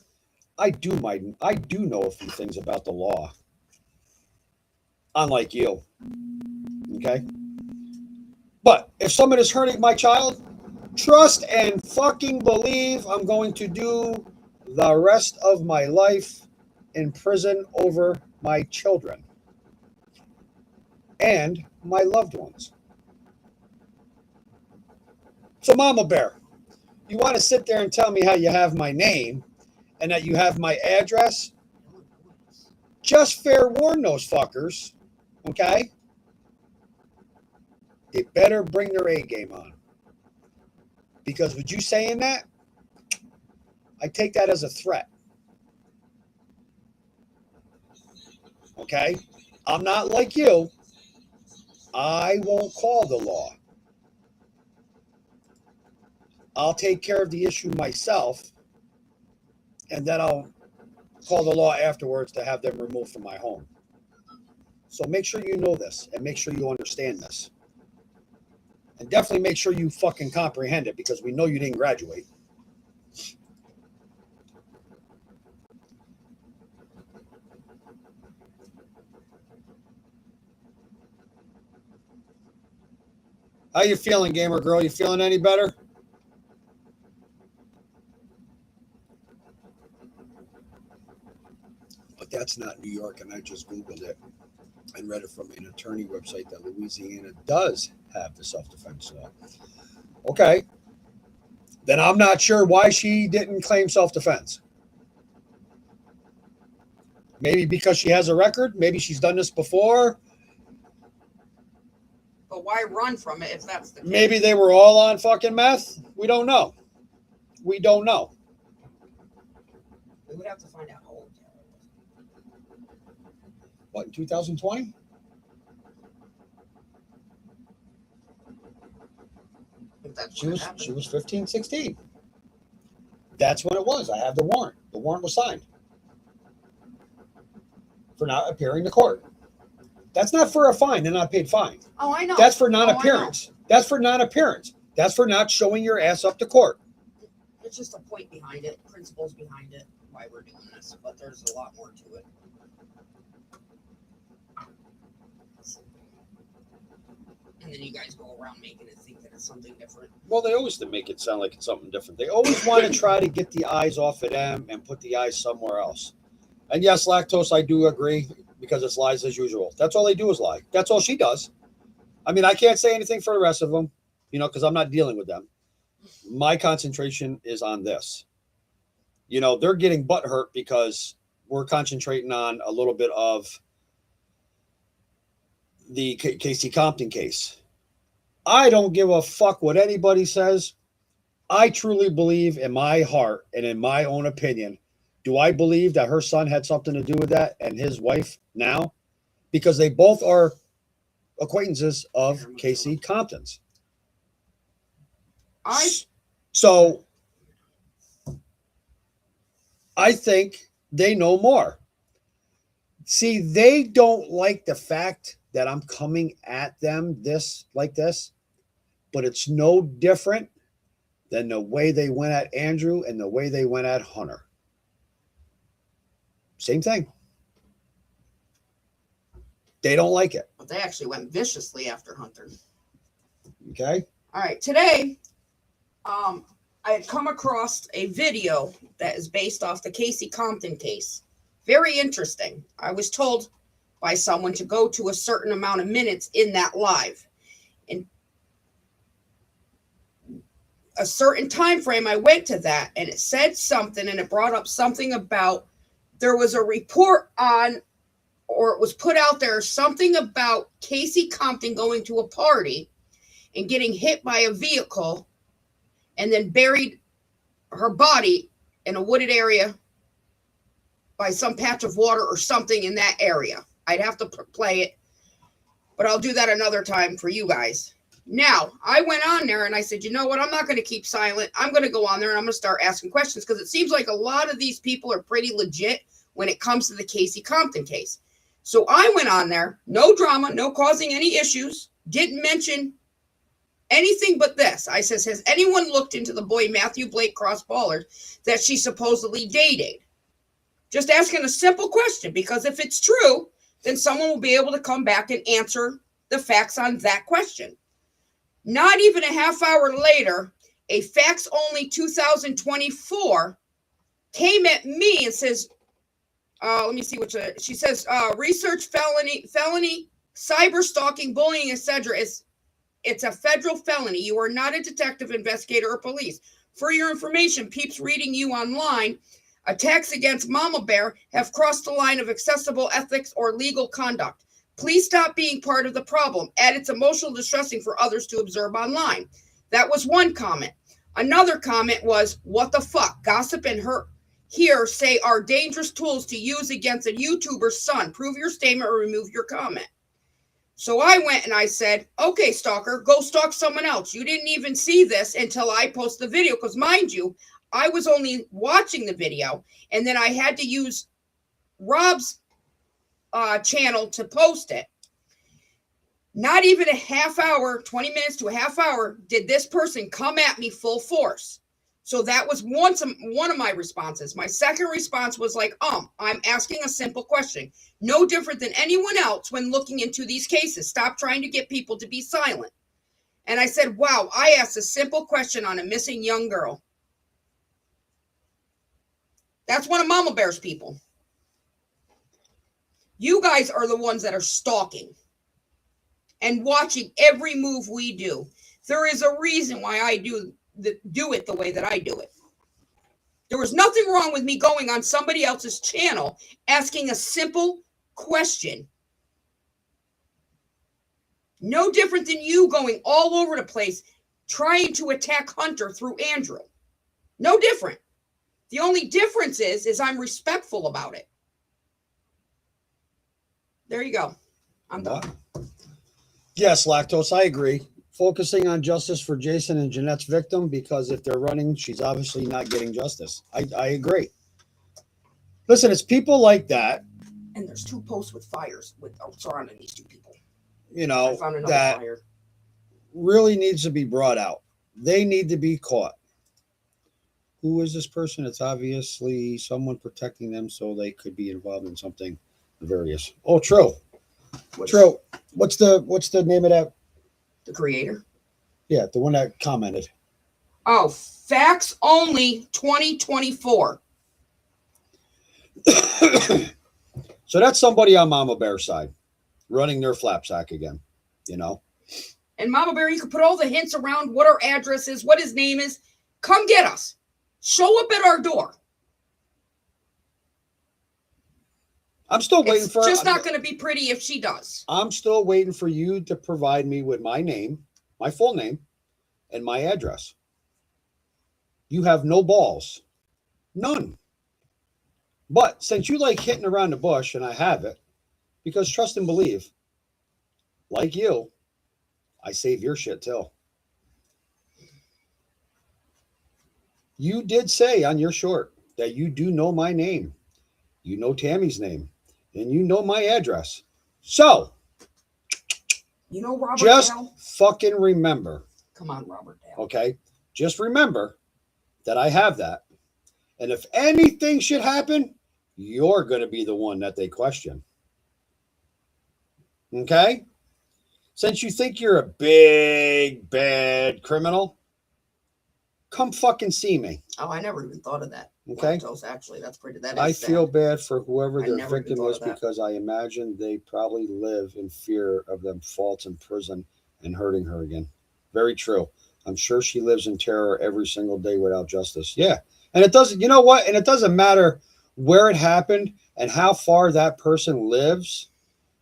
I do know a few things about the law. Unlike you. Okay? But if someone is hurting my child, trust and fucking believe I'm going to do the rest of my life in prison over my children and my loved ones. So, Mama Bear, you want to sit there and tell me how you have my name and that you have my address? Just fair warn those fuckers, okay? They better bring their A game on. Because with you saying that, I take that as a threat. Okay? I'm not like you. I won't call the law. I'll take care of the issue myself, and then I'll call the law afterwards to have them removed from my home. So make sure you know this, and make sure you understand this. And definitely make sure you fucking comprehend it, because we know you didn't graduate. How you feeling, gamer girl? You feeling any better? But that's not New York, and I just Googled it and read it from an attorney website that Louisiana does have the self-defense law. Okay. Then I'm not sure why she didn't claim self-defense. Maybe because she has a record. Maybe she's done this before. But why run from it if that's the case? Maybe they were all on fucking meth. We don't know. We don't know. We would have to find out how old Taylor was. What, in 2020? If that's She what was happened. she was 15, 16. That's when it was. I have the warrant. The warrant was signed for not appearing to court. That's not for a fine. They're not paid fine. Oh, I know. That's for Oh, I non-appearance. That's for non-appearance. That's for not showing your ass up to court. It's just a point behind it, principles behind it, why we're doing this. But there's a lot more to it. And then you guys go around making it think that it's something different. Well, they always make it sound like it's something different. They always want to try to get the eyes off of them and put the eyes somewhere else. And yes, Lactose, I do agree, because it's lies as usual. That's all they do is lie. That's all she does. I mean, I can't say anything for the rest of them, because I'm not dealing with them. My concentration is on this. They're getting butthurt because we're concentrating on a little bit of the Casey Compton case. I don't give a fuck what anybody says. I truly believe in my heart and in my own opinion. Do I believe that her son had something to do with that and his wife now? Because they both are acquaintances of Casey Compton's. So I think they know more. See, they don't like the fact that I'm coming at them like this, but it's no different than the way they went at Andrew and the way they went at Hunter. Same thing. They don't like it. But they actually went viciously after Hunter. Okay. All right. Today, I had come across a video that is based off the Casey Compton case. Very interesting. I was told by someone to go to a certain amount of minutes in that live. In a certain time frame, I went to that, and it said something, and it brought up something about there was a report on, or it was put out there, something about Casey Compton going to a party and getting hit by a vehicle and then buried her body in a wooded area by some patch of water or something in that area. I'd have to play it, but I'll do that another time for you guys. Now, I went on there and I said, you know what? I'm not going to keep silent. I'm going to go on there and I'm going to start asking questions because it seems like a lot of these people are pretty legit when it comes to the Casey Compton case. So I went on there, no drama, no causing any issues, didn't mention anything but this. I says, has anyone looked into the boy Matthew Blake Cross Ballard that she supposedly dated? Just asking a simple question, because if it's true, then someone will be able to come back and answer the facts on that question. Not even a half hour later, a Facts Only 2024 came at me and says, let me see what she says. Research felony, cyber stalking, bullying, etc. It's a federal felony. You are not a detective, investigator, or police. For your information, peeps reading you online, attacks against Mama Bear have crossed the line of acceptable ethics or legal conduct. Please stop being part of the problem. It's emotional distressing for others to observe online. That was one comment. Another comment was, what the fuck? Gossip and hurt here say are dangerous tools to use against a YouTuber's son. Prove your statement or remove your comment. So I went and I said, okay, stalker, go stalk someone else. You didn't even see this until I post the video. Because mind you, I was only watching the video. And then I had to use Rob's channel to post it. Not even a half hour, 20 minutes to a half hour, did this person come at me full force. So that was one of my responses. My second response was like, I'm asking a simple question. No different than anyone else when looking into these cases. Stop trying to get people to be silent. And I said, wow, I asked a simple question on a missing young girl. That's one of Mama Bear's people. You guys are the ones that are stalking and watching every move we do. There is a reason why I do it the way that I do it. There was nothing wrong with me going on somebody else's channel asking a simple question. No different than you going all over the place trying to attack Hunter through Andrew. No different. The only difference is I'm respectful about it. There you go. I'm done. Yes, Lactose, I agree. Focusing on justice for Jason and Jeanette's victim, because if they're running, she's obviously not getting justice. I agree. Listen, it's people like that. And there's 2 posts with fires surrounding these 2 people. You know, I found another that fire. really needs to be brought out. They need to be caught. Who is this person? It's obviously someone protecting them so they could be involved in something nefarious. Oh, true. True. What's the name of that? The creator? Yeah, the one that commented. Oh, Facts Only 2024. So that's somebody on Mama Bear's side running their flapsack again, you know? And Mama Bear, you can put all the hints around what our address is, what his name is. Come get us. Show up at our door. I'm still waiting It's for just not going to be pretty if she does. I'm still waiting for you to provide me with my name, my full name, and my address. You have no balls. None. But since you like hitting around the bush, and I have it, because trust and believe, like you, I save your shit too. You did say on your short that you do know my name. You know Tammy's name. And you know my address. So, You know Robert just Dale? fucking remember, Come on, Robert Dale. okay? Just remember that I have that. And if anything should happen, you're going to be the one that they question. Okay? Since you think you're a big, bad criminal, come fucking see me. Oh, I never even thought of that. Okay. Lactose, actually, that is I sad. feel bad for whoever I their never even victim thought was of that. because I imagine they probably live in fear of them faults in prison and hurting her again. Very true. I'm sure she lives in terror every single day without justice. Yeah. And it doesn't, you know what? And it doesn't matter where it happened and how far that person lives.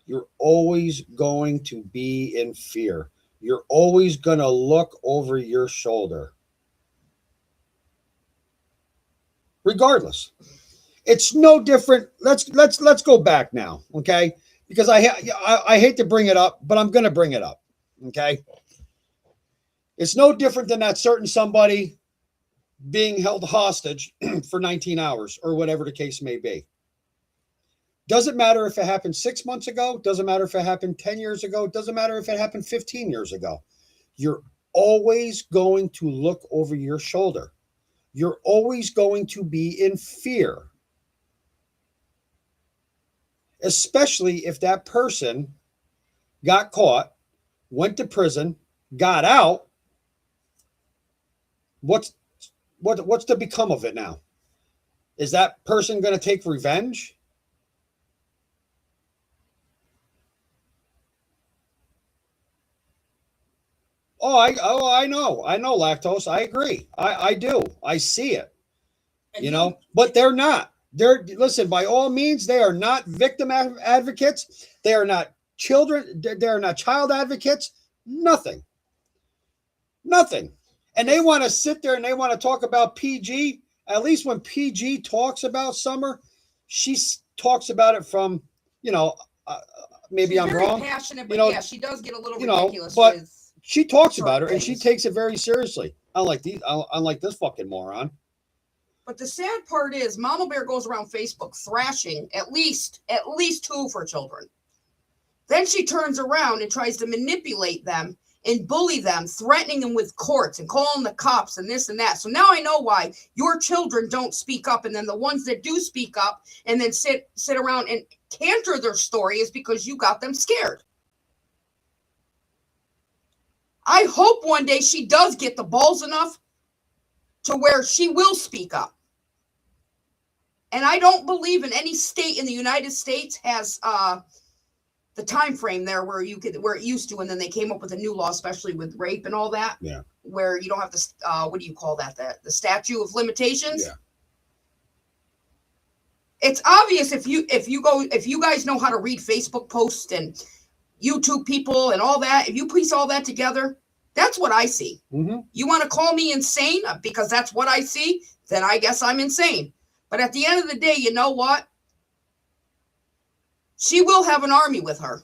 You're always going to be in fear. You're always going to look over your shoulder. Regardless. It's no different. Let's go back now, okay? Because I hate to bring it up, but I'm going to bring it up, okay? It's no different than that certain somebody being held hostage for 19 hours or whatever the case may be. Doesn't matter if it happened 6 months ago. Doesn't matter if it happened 10 years ago. Doesn't matter if it happened 15 years ago. You're always going to look over your shoulder. You're always going to be in fear. Especially if that person got caught, went to prison, got out. What's to become of it now? Is that person going to take revenge? I know lactose. I agree. I do. I see it. You know, but they're not. Listen, by all means, they are not victim advocates. They are not children. They are not child advocates. Nothing. And they want to sit there and they want to talk about PG. At least when PG talks about Summer, she talks about it from, maybe She's I'm very wrong. passionate, but yeah, she does get a little ridiculous. But with she talks about her and things. she takes it very seriously. Unlike this fucking moron. But the sad part is Mama Bear goes around Facebook thrashing at least 2 of her children. Then she turns around and tries to manipulate them and bully them, threatening them with courts and calling the cops and this and that. So now I know why your children don't speak up, and then the ones that do speak up and then sit around and canter their story is because you got them scared. I hope one day she does get the balls enough to where she will speak up. And I don't believe in any state in the United States has the time frame there where it used to, and then they came up with a new law, especially with rape and all that. Yeah. Where you don't have to, what do you call that? The statute of limitations. Yeah. It's obvious if you guys know how to read Facebook posts and YouTube people and all that, if you piece all that together, that's what I see. Mm-hmm. You want to call me insane because that's what I see, then I guess I'm insane. But at the end of the day, you know what? She will have an army with her.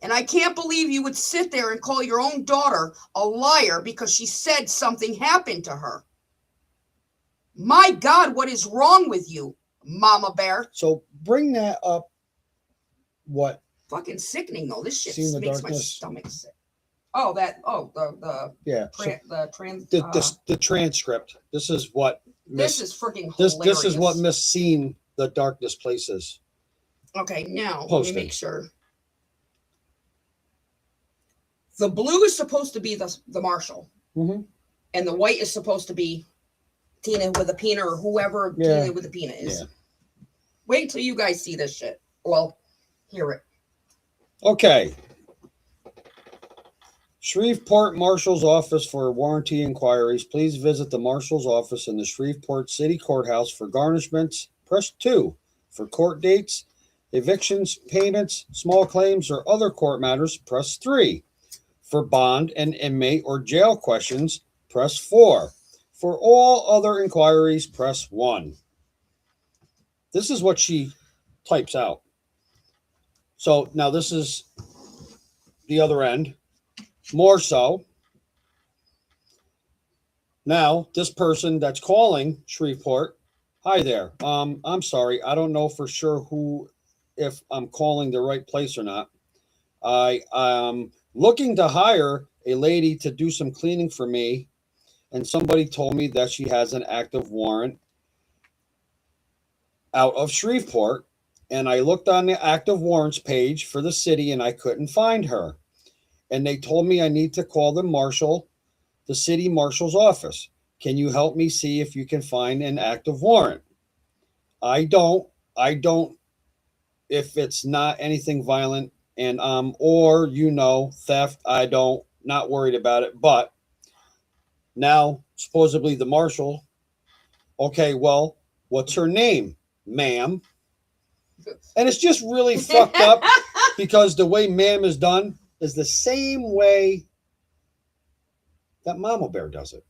And I can't believe you would sit there and call your own daughter a liar because she said something happened to her. My God, what is wrong with you, Mama Bear? So bring that up. What? Fucking sickening though. This shit Seen the makes my darkness? stomach sick. Oh, the transcript. This is what this is freaking hilarious. this is what Miss Seen the Darkness places. Okay, now Posted. let me make sure. The blue is supposed to be the Marshall, Mm-hmm. and the white is supposed to be Tina with a peanut or whoever Tina with a peanut is. Yeah. Wait till you guys see this shit. Well, hear it. Okay. Shreveport Marshal's Office for warranty inquiries. Please visit the Marshal's office in the Shreveport City Courthouse for garnishments. Press 2. For court dates, evictions, payments, small claims, or other court matters, press 3. For bond and inmate or jail questions, press 4. For all other inquiries, press 1. This is what she types out. So now this is the other end. More so. Now, this person that's calling Shreveport, hi there. I'm sorry. I don't know for sure if I'm calling the right place or not. I am looking to hire a lady to do some cleaning for me, and somebody told me that she has an active warrant out of Shreveport, and I looked on the active warrants page for the city and I couldn't find her. And they told me I need to call the city marshal's office. Can you help me see if you can find an active warrant? I don't, if it's not anything violent and, or, theft, not worried about it. But now supposedly the marshal, okay, well, what's her name, ma'am? And it's just really fucked up because the way ma'am is done is the same way that Mama Bear does it.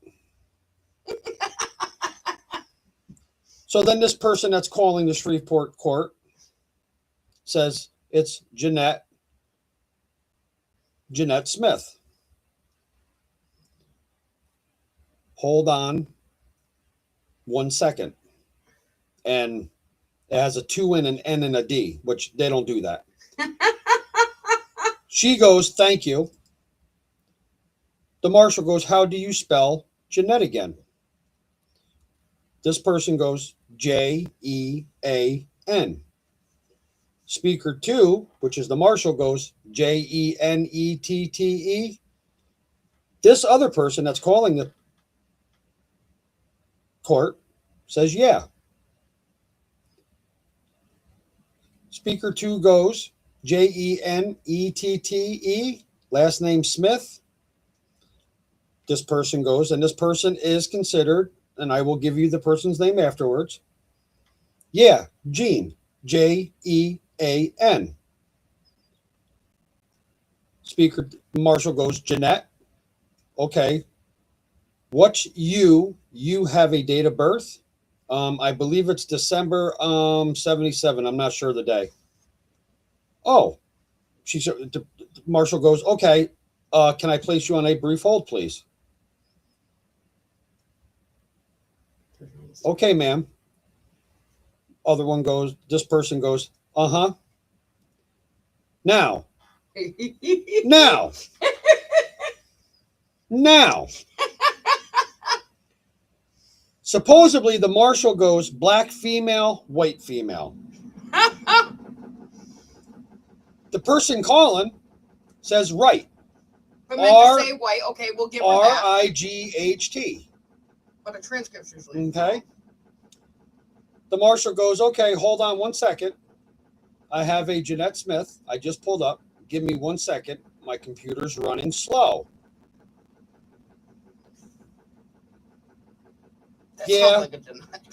So then this person that's calling the Shreveport court says it's Jeanette Smith. Hold on 1 second. And it has a 2 and an N and a D, which they don't do that. She goes, thank you. The marshal goes, how do you spell Jeanette again? This person goes, Jean. Speaker 2, which is the marshal, goes, Jennette. This other person that's calling the court says, yeah. Speaker 2 goes, Jennette, last name Smith. This person goes, and this person is considered, and I will give you the person's name afterwards. Yeah, Jean, Jean. Speaker marshal goes, Jeanette. Okay. What's you have a date of birth? I believe it's December 77. I'm not sure the day. Oh, the marshal goes, okay. Can I place you on a brief hold, please? Okay, ma'am. Other one goes, this person goes, uh-huh. Now. Supposedly the marshal goes, black female, white female. The person calling says right. But meant to say white. Okay, we'll give her that. R-I-G-H-T. But the transcript's usually. Okay. The marshal goes, okay, hold on 1 second. I have a Jeanette Smith. I just pulled up. Give me 1 second. My computer's running slow.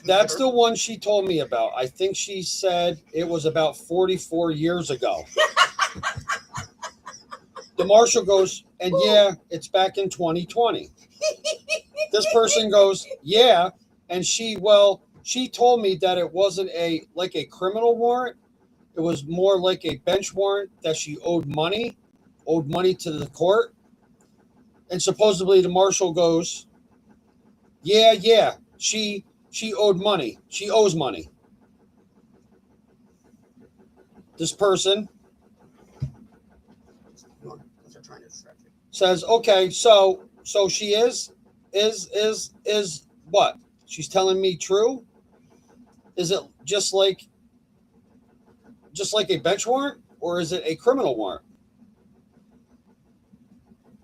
That's the one she told me about. I think she said it was about 44 years ago. The marshal goes, and yeah, it's back in 2020. This person goes, yeah, and she told me that it wasn't a criminal warrant. It was more like a bench warrant that she owed money to the court. And supposedly the marshal goes, yeah, she owed money. She owes money. This person says, okay, so she is what? She's telling me true? Is it just like a bench warrant, or is it a criminal warrant?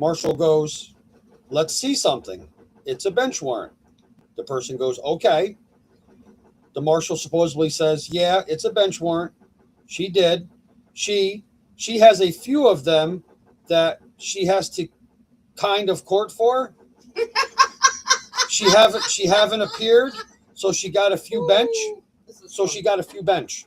Marshal goes, let's see something. It's a bench warrant. The person goes, okay. The marshal supposedly says, yeah, it's a bench warrant. She did. She has a few of them that she has to kind of court for. She haven't appeared, so she got a few bench. So she got a few bench.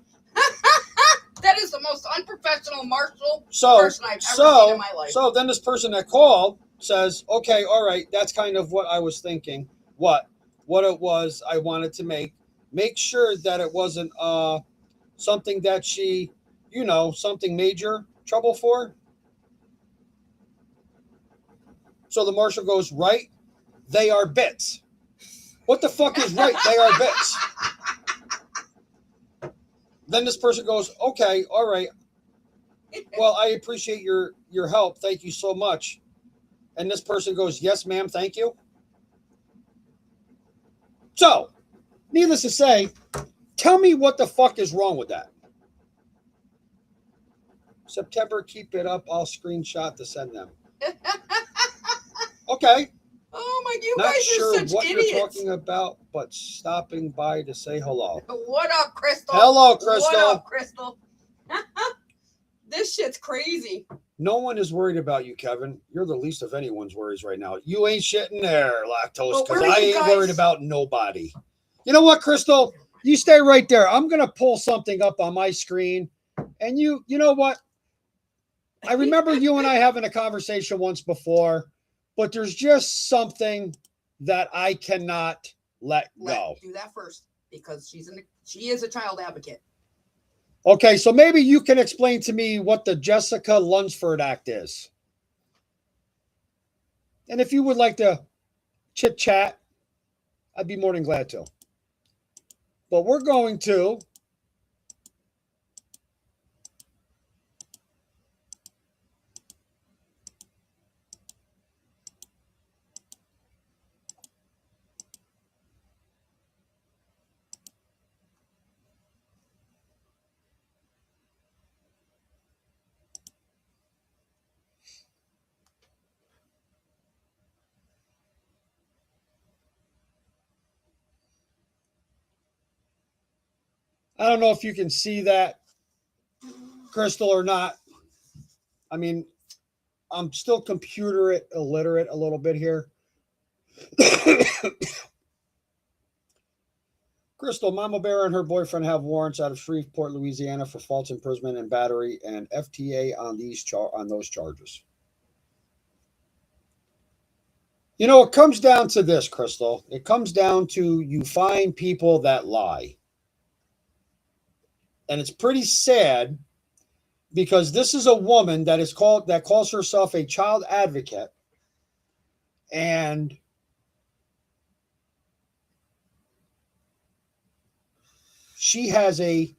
That is the most unprofessional marshal person I've ever seen in my life. So then this person that called says, okay, all right, that's kind of what I was thinking. What it was I wanted to make sure that it wasn't something that she, something major trouble for. So the marshal goes, right, they are bits. What the fuck is right? They are bits. Then this person goes, okay, all right. Well, I appreciate your help. Thank you so much. And this person goes, yes, ma'am, thank you. So, needless to say, tell me what the fuck is wrong with that. September, keep it up. I'll screenshot to send them. Okay. Oh my, you Not guys sure are such what idiots. you're talking about, but stopping by to say hello. What up, Crystal? Hello, Crystal. What up, Crystal? This shit's crazy. No one is worried about you, Kevin. You're the least of anyone's worries right now. You ain't shitting there, Lactose, because I ain't worried about nobody. You know what, Crystal? You stay right there. I'm going to pull something up on my screen. And you know what? I remember you and I having a conversation once before, but there's just something that I cannot let go. Do that first. because she is a child advocate. Okay, so maybe you can explain to me what the Jessica Lunsford Act is. And if you would like to chit chat, I'd be more than glad to. But we're going to I don't know if you can see that, Crystal, or not. I mean, I'm still computer illiterate a little bit here. Crystal, Mama Bear and her boyfriend have warrants out of Shreveport, Louisiana for false imprisonment and battery and FTA on those charges. You know, it comes down to this, Crystal. It comes down to you find people that lie. And it's pretty sad because this is a woman that calls herself a child advocate, and she has a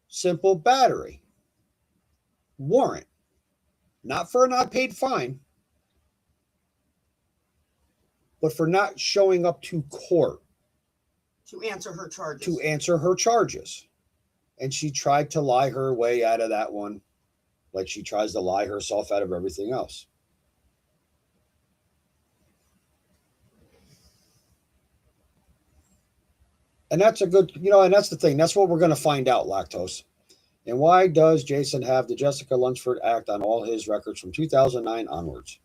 simple battery warrant, not for a not paid fine, but for not showing up to court To answer her charges. And she tried to lie her way out of that one, like she tries to lie herself out of everything else. And that's a good, and that's the thing. That's what we're going to find out, Lactose. And why does Jason have the Jessica Lunsford Act on all his records from 2009 onwards?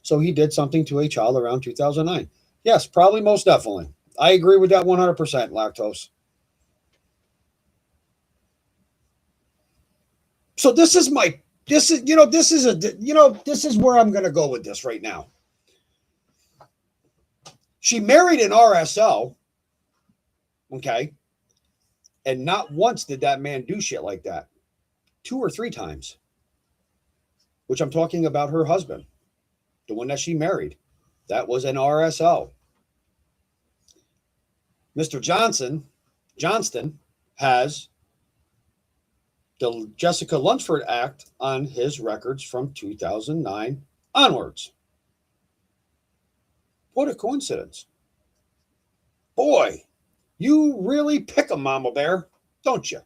So he did something to a child around 2009. Yes, probably, most definitely. I agree with that 100%, Lactose. So this is where I'm going to go with this right now. She married an RSO. Okay. And not once did that man do shit like that. 2 or 3 times. Which I'm talking about her husband. The one that she married. That was an RSO. Mr. Johnston has the Jessica Lunsford Act on his records from 2009 onwards. What a coincidence. Boy, you really pick a Mama Bear, don't you?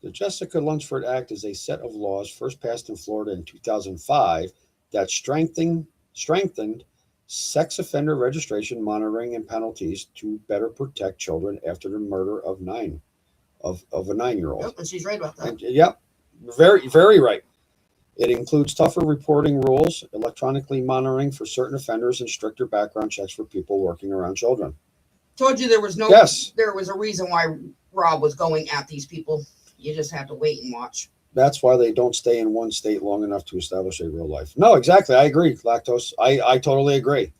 The Jessica Lunsford Act is a set of laws first passed in Florida in 2005 that strengthened sex offender registration, monitoring, and penalties to better protect children after the murder of a 9-year-old. Yep, and she's right about that. Yep, very, very right. It includes tougher reporting rules, electronically monitoring for certain offenders, and stricter background checks for people working around children. Told you there was a reason why Rob was going at these people. You just have to wait and watch. That's why they don't stay in one state long enough to establish a real life. No, exactly. I agree, Lactose. I totally agree.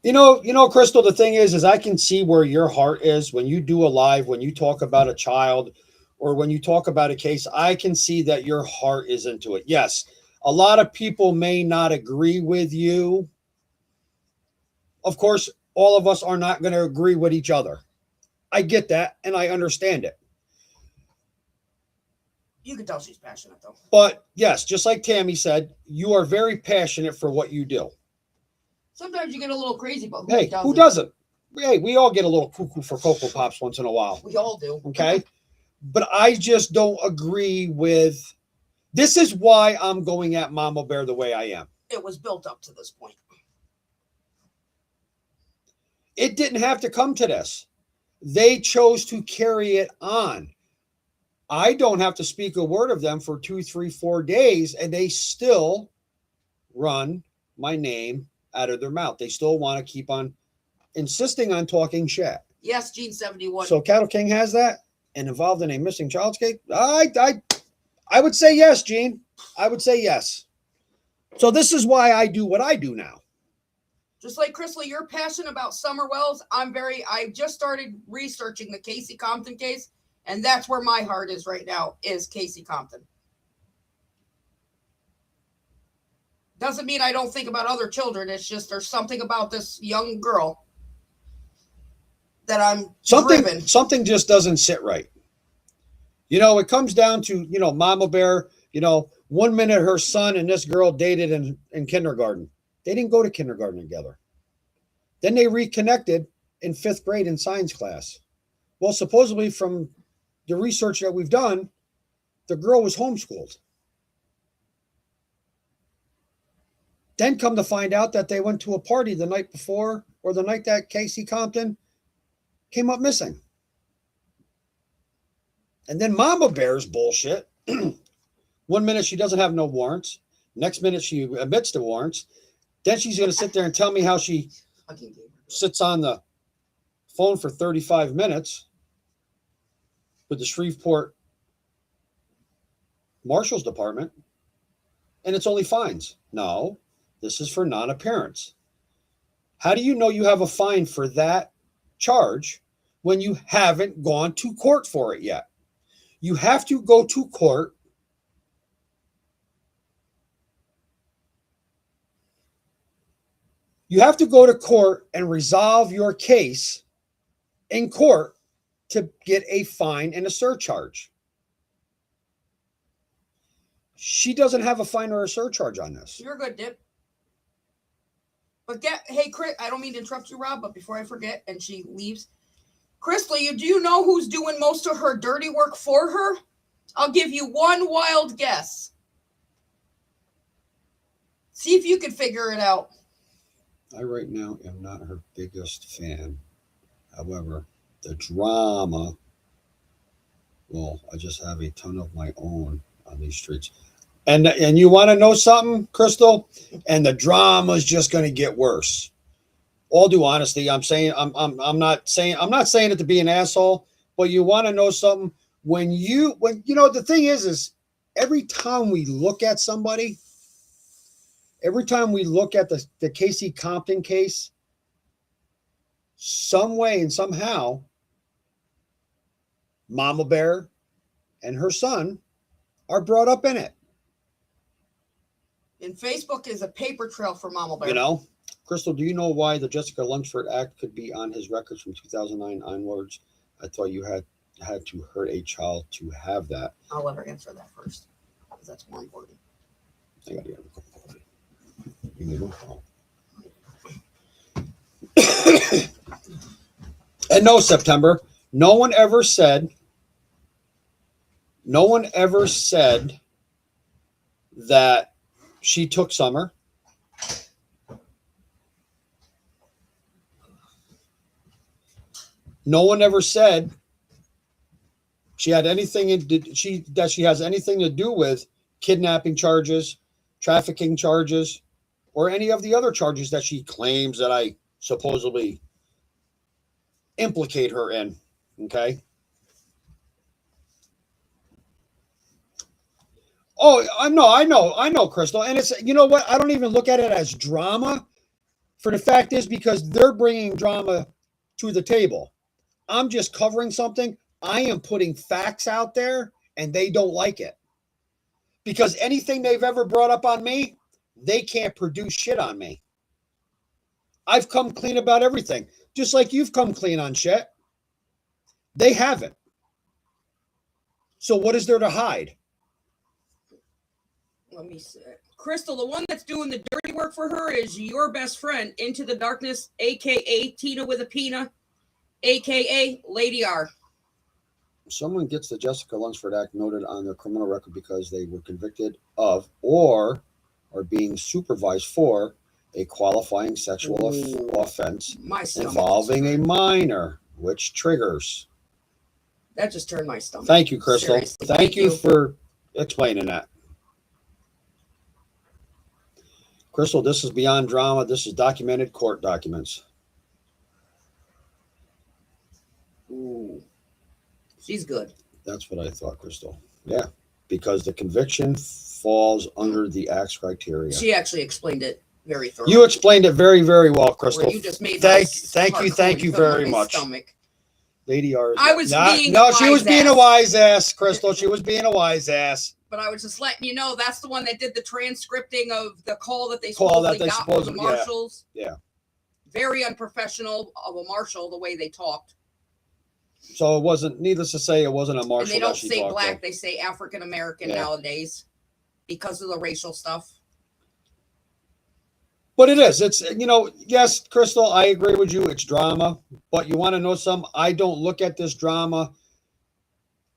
You know, Crystal, the thing is I can see where your heart is when you do a live, when you talk about a child or when you talk about a case. I can see that your heart is into it. Yes, a lot of people may not agree with you. Of course, all of us are not going to agree with each other. I get that, and I understand it. You can tell she's passionate, though. But yes, just like Tammy said, you are very passionate for what you do. Sometimes you get a little crazy, but who doesn't? Hey, we all get a little cuckoo for Cocoa Pops once in a while. We all do. Okay? But I just don't agree with... This is why I'm going at Mama Bear the way I am. It was built up to this point. It didn't have to come to this. They chose to carry it on. I don't have to speak a word of them for 2, 3, 4 days, and they still run my name out of their mouth. They still want to keep on insisting on talking shit. Yes, Gene 71. So Cattle King has that and involved in a missing child's case? I would say yes, Gene. I would say yes. So this is why I do what I do now. Just like Crystal, you're passionate about Summer Wells. I just started researching the Casey Compton case, and that's where my heart is right now, is Casey Compton. Doesn't mean I don't think about other children. It's just there's something about this young girl that I'm driven. Something just doesn't sit right. You know, it comes down to, you know, Mama Bear, you know, 1 minute her son and this girl dated in kindergarten. They didn't go to kindergarten together. Then they reconnected in 5th grade in science class. Well, supposedly from the research that we've done, the girl was homeschooled. Then come to find out that they went to a party the night before or the night that Casey Compton came up missing. And then Mama Bear's bullshit. 1 minute she doesn't have no warrants. Next minute she admits to warrants. Then she's going to sit there and tell me how she sits on the phone for 35 minutes with the Shreveport Marshal's Department, and it's only fines. No, this is for non-appearance. How do you know you have a fine for that charge when you haven't gone to court for it yet? You have to go to court. You have to go to court and resolve your case in court to get a fine and a surcharge. She doesn't have a fine or a surcharge on this. You're good, Dip. But hey, Chris, I don't mean to interrupt you, Rob, but before I forget, and she leaves, Crystal, do you know who's doing most of her dirty work for her? I'll give you one wild guess. See if you can figure it out. I right now am not her biggest fan. However, the drama, well, I just have a ton of my own on these streets. And you want to know something, Crystal? And the drama is just going to get worse. All due honesty, I'm not saying it to be an asshole, but you want to know something? When you know, the thing is every time we look at somebody, every time we look at the Casey Compton case, some way and somehow, Mama Bear and her son are brought up in it. And Facebook is a paper trail for Mama Bear. You know, Crystal, do you know why the Jessica Lunsford Act could be on his records from 2009 onwards? I thought you had to hurt a child to have that. I'll let her answer that first, because that's more important. I got to get a couple. You need one? And no, September, no one ever said that she took Summer. No one ever said she had anything that she has anything to do with kidnapping charges, trafficking charges, or any of the other charges that she claims that I supposedly implicate her in. Okay. Oh, I know, Crystal. And it's, you know what? I don't even look at it as drama. For the fact is, because they're bringing drama to the table. I'm just covering something. I am putting facts out there and they don't like it. Because anything they've ever brought up on me, they can't produce shit on me. I've come clean about everything. Just like you've come clean on shit. They haven't. So what is there to hide? Let me see. Crystal, the one that's doing the dirty work for her is your best friend, Into the Darkness, a.k.a. Tina with a Pina, a.k.a. Lady R. Someone gets the Jessica Lunsford Act noted on their criminal record because they were convicted of or are being supervised for a qualifying sexual offense involving a minor, which triggers. That just turned my stomach. Thank you, Crystal. Seriously. Thank you for explaining that. Crystal, this is beyond drama. This is documented court documents. Ooh. She's good. That's what I thought, Crystal. Yeah. because the conviction falls under the act's criteria. She actually explained it very thoroughly. You explained it very, very well, Crystal. Where you just made Thank you very much. Stomach. Lady R. I was being no, a she was wise being a ass. wise ass, Crystal. She was being a wise ass. But I was just letting you know that's the one that did the transcripting of the call that they Call that supposedly they got from the supposedly- yeah. marshals. Yeah. Very unprofessional of a marshal the way they talked. So it wasn't, needless to say, it wasn't a And marshal they don't that she say talked black, to. they say African American Yeah. nowadays because of the racial stuff. But it is. It's, yes, Crystal, I agree with you. It's drama. But you want to know something? I don't look at this drama.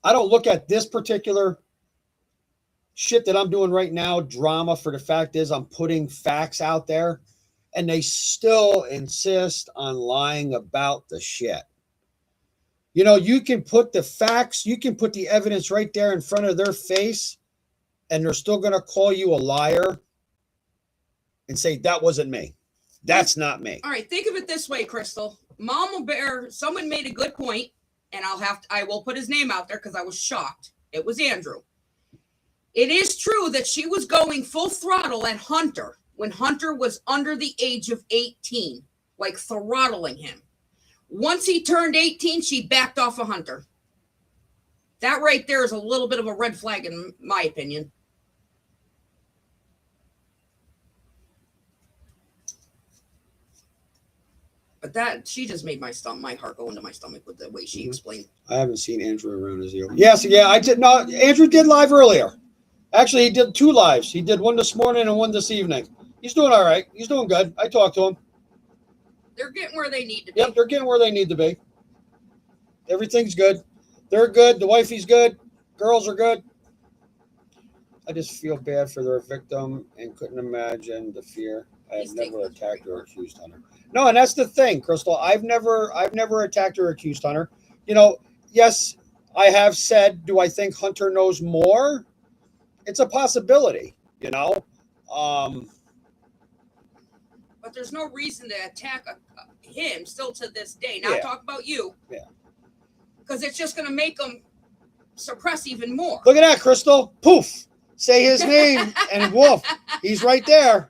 I don't look at this particular shit that I'm doing right now drama, for the fact is I'm putting facts out there and they still insist on lying about the shit. You can put the facts, you can put the evidence right there in front of their face and they're still going to call you a liar and say, that wasn't me. That's not me. All right, think of it this way, Crystal. Mama Bear, someone made a good point, and I will put his name out there because I was shocked. It was Andrew. It is true that she was going full throttle at Hunter when Hunter was under the age of 18, like throttling him. Once he turned 18, she backed off of Hunter. That right there is a little bit of a red flag in my opinion. But that, she just made my heart go into my stomach with the way she explained. I haven't seen Andrew around as you. Yes, yeah, I did not. Andrew did live earlier. Actually, he did 2 lives. He did one this morning and one this evening. He's doing all right. He's doing good. I talked to him. They're getting where they need to be. Yep, they're getting where they need to be. Everything's good. They're good. The wifey's good. Girls are good. I just feel bad for their victim and couldn't imagine the fear. I have He's never taking this attacked very or accused Hunter. No, and that's the thing, Crystal. I've never attacked or accused Hunter. Yes, I have said, do I think Hunter knows more? It's a possibility, But there's no reason to attack him still to this day. Not Yeah. talk about you. Yeah. Because it's just going to make him suppress even more. Look at that, Crystal. Poof. Say his name and woof. He's right there.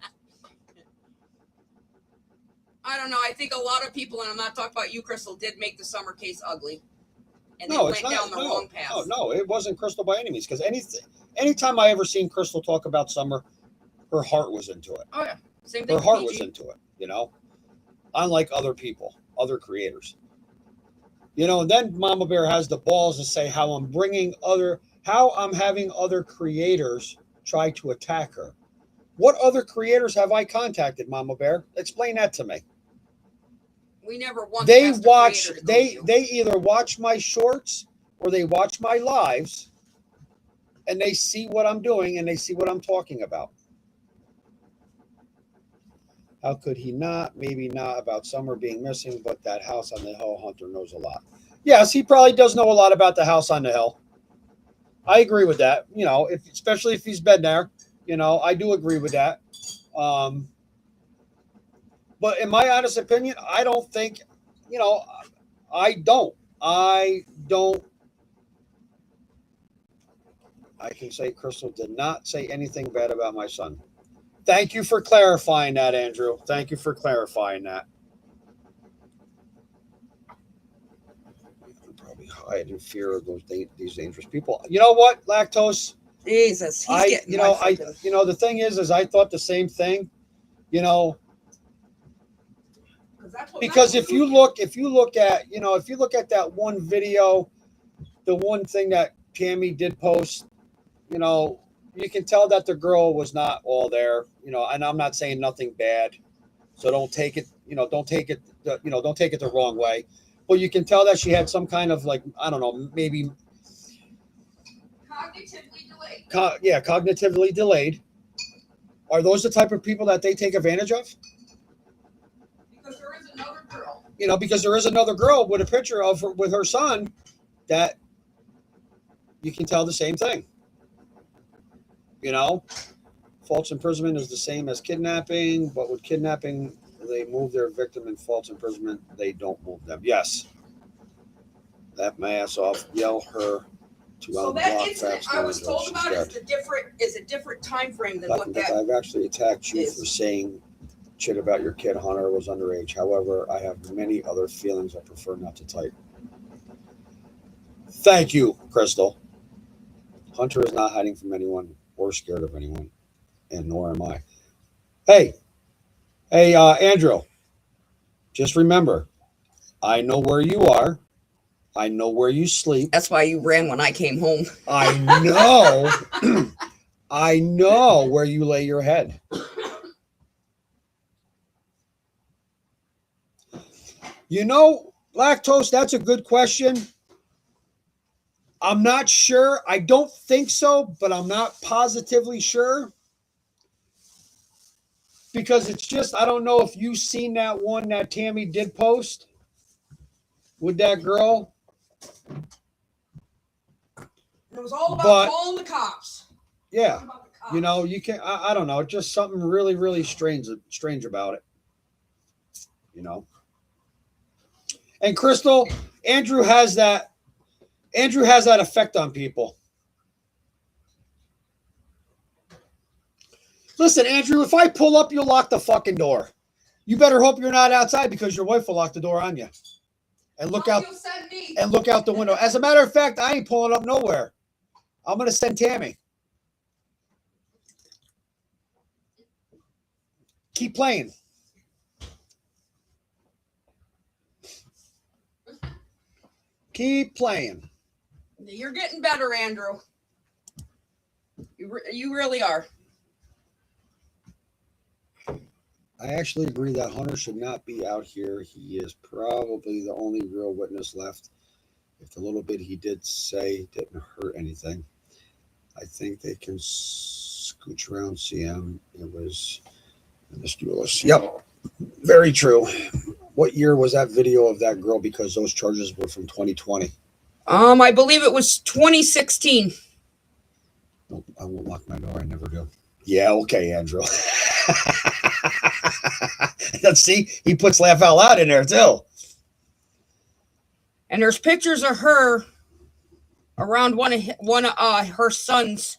I don't know. I think a lot of people, and I'm not talking about you, Crystal, did make the Summer case ugly. And they No, went it's not. down the wrong path. No, it wasn't Crystal by any means. Because anytime I ever seen Crystal talk about Summer, her heart was into it. Oh, yeah. Same thing Her heart with was PG. into it, unlike other people, other creators. And then Mama Bear has the balls to say how I'm having other creators try to attack her. What other creators have I contacted, Mama Bear? Explain that to me. We never once They asked a watch, creator to go they to you. they either watch my shorts or they watch my lives and they see what I'm doing and they see what I'm talking about. How could he not? Maybe not about Summer being missing, but that house on the hill, Hunter knows a lot. Yes, he probably does know a lot about the house on the hill. I agree with that. Especially if he's been there, I do agree with that. But in my honest opinion, I don't think, I don't. I can say Crystal did not say anything bad about my son. Thank you for clarifying that, Andrew. Thank you for clarifying that. I'm probably hide in fear of these dangerous people. You know what, Lactose? Jesus. He's getting my freaking- the thing is I thought the same thing, because if you look at that one video, the one thing that Tammy did post, you can tell that the girl was not all there, and I'm not saying nothing bad, so don't take it the wrong way, but you can tell that she had some kind of maybe cognitively delayed. Are those the type of people that they take advantage of? Because there is another girl. Because there is another girl with a picture of her with her son that you can tell the same thing. False imprisonment is the same as kidnapping, but with kidnapping, they move their victim. In false imprisonment, they don't move them. Yes. That my ass off. Yell her 2 So on the that block, incident Fat I was Snow told Angel, about she's is a different time frame than dead. what that. I've actually attacked you is. for saying shit about your kid. Hunter was underage. However, I have many other feelings I prefer not to type. Thank you, Crystal. Hunter is not hiding from anyone or scared of anyone, and nor am I. Hey, Andrew, just remember, I know where you are. I know where you sleep. That's why you ran when I came home. I know. I know where you lay your head. You know, Lactose, that's a good question. I'm not sure. I don't think so, but I'm not positively sure. Because it's just, I don't know if you've seen that one that Tammy did post with that girl. It was all about But- calling the cops. Yeah. All about the cops. You know, you can I don't know, just something really, really strange about it. You know. And Crystal, Andrew has that effect on people. Listen, Andrew, if I pull up, you'll lock the fucking door. You better hope you're not outside because your wife will lock the door on you. And look out You'll send me. and look out the window. As a matter of fact, I ain't pulling up nowhere. I'm gonna send Tammy. Keep playing. Keep playing. You're getting better, Andrew. You really are. I actually agree that Hunter should not be out here. He is probably the only real witness left. If the little bit he did say didn't hurt anything, I think they can scooch around CM. It was mischievous. Yep, very true. What year was that video of that girl? Because those charges were from 2020. I believe it was 2016. Nope, I won't lock my door. I never do. Yeah, okay, Andrew. Let's see. He puts laugh out loud in there too. And there's pictures of her around one of her son's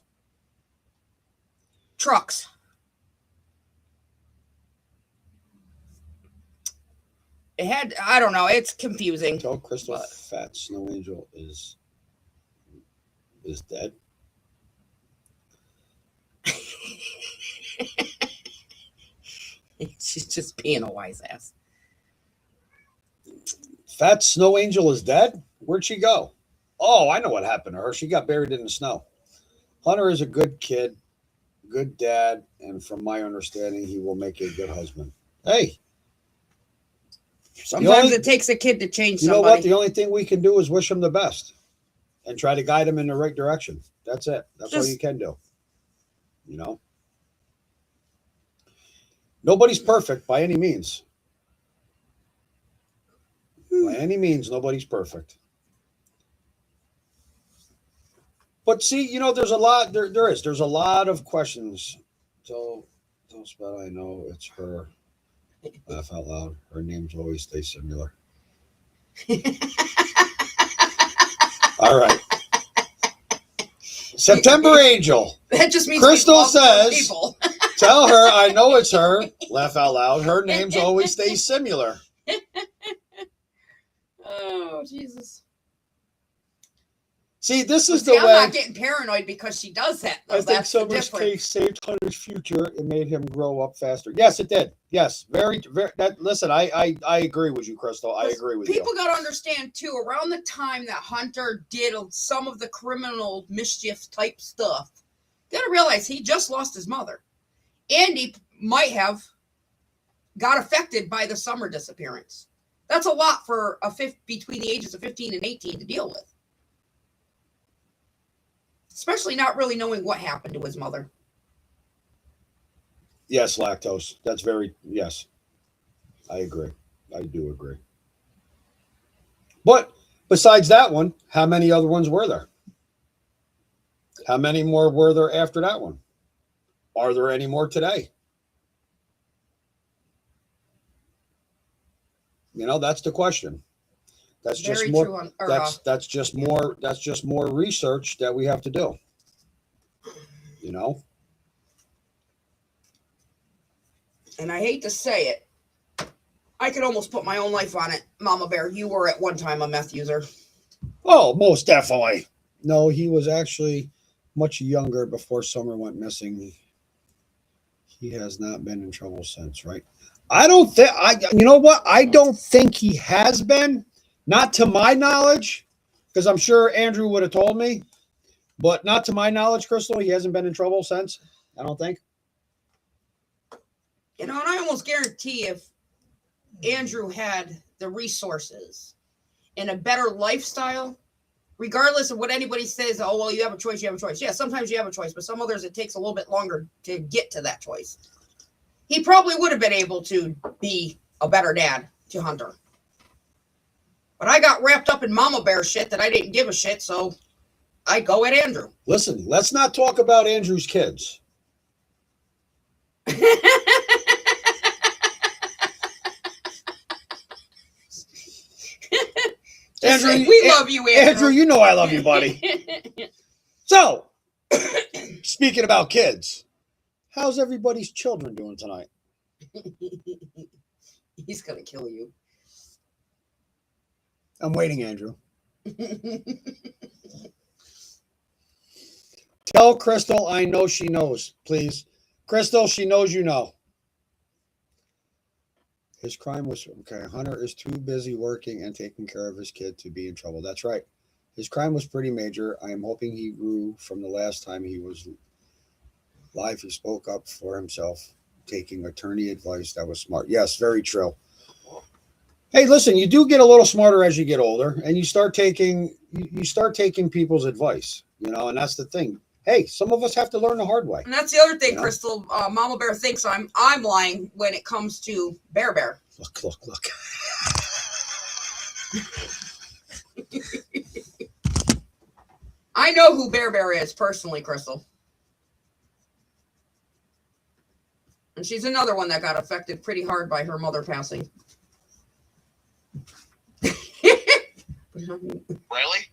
trucks. It had, I don't know, it's confusing. Tell Crystal Fat Snow Angel is dead. She's just being a wise ass. Fat Snow Angel is dead? Where'd she go? Oh, I know what happened to her. She got buried in the snow. Hunter is a good kid, good dad, and from my understanding, he will make a good husband. Hey. Sometimes it takes a kid to change somebody. You know what? The only thing we can do is wish him the best and try to guide him in the right direction. That's it. That's all you can do. You know? Nobody's perfect by any means. By any means, nobody's perfect. But see, you know, there's a lot, there's a lot of questions. So, don't spell, I know it's her. Laugh out loud. Her names always stay similar. All right. September Angel. That just means Crystal says, people. Tell her I know it's her. Laugh out loud. Her names always stay similar. Oh, Jesus. See, this is See, the I'm way. not getting paranoid because she does that. Though. I think That's the Summer's difference. case saved Hunter's future. It made him grow up faster. Yes, it did. Yes, very. Listen, I agree with you, Crystal. I agree with People you. got to understand too. Around the time that Hunter did some of the criminal mischief type stuff, you got to realize he just lost his mother, and he might have got affected by the Summer disappearance. That's a lot for between the ages of 15 and 18 to deal with. Especially not really knowing what happened to his mother. Yes, Lactose. That's very, yes. I agree. I do agree. But besides that one, how many other ones were there? How many more were there after that one? Are there any more today? You know, that's the question. That's just Very more. true. That's just more. That's just more research that we have to do. You know. And I hate to say it, I could almost put my own life on it. Mama Bear, you were at one time a meth user. Oh, most definitely. No, he was actually much younger before Summer went missing. He has not been in trouble since, right? I don't think you know what? I don't think he has been, not to my knowledge, because I'm sure Andrew would have told me, but not to my knowledge, Crystal, he hasn't been in trouble since. I don't think. You know, and I almost guarantee if Andrew had the resources and a better lifestyle, regardless of what anybody says, oh, well, you have a choice, you have a choice. Yeah, sometimes you have a choice, but some others it takes a little bit longer to get to that choice. He probably would have been able to be a better dad to Hunter. But I got wrapped up in Mama Bear shit that I didn't give a shit, so I go at Andrew. Listen, let's not talk about Andrew's kids. Andrew, we love you, Andrew. Andrew, you know I love you, buddy. So, speaking about kids, how's everybody's children doing tonight? He's gonna kill you. I'm waiting, Andrew. Tell Crystal I know she knows, please. Crystal, she knows you know. His crime was okay. Hunter is too busy working and taking care of his kid to be in trouble. That's right. His crime was pretty major. I am hoping he grew from the last time he was live. He spoke up for himself, taking attorney advice that was smart. Yes, very true. Hey, listen, you do get a little smarter as you get older, and you start taking people's advice, you know, and that's the thing. Hey, some of us have to learn the hard way. And that's the other thing, You know? Crystal. Mama Bear thinks I'm lying when it comes to Bear. Look. I know who Bear is personally, Crystal. And she's another one that got affected pretty hard by her mother passing. Really?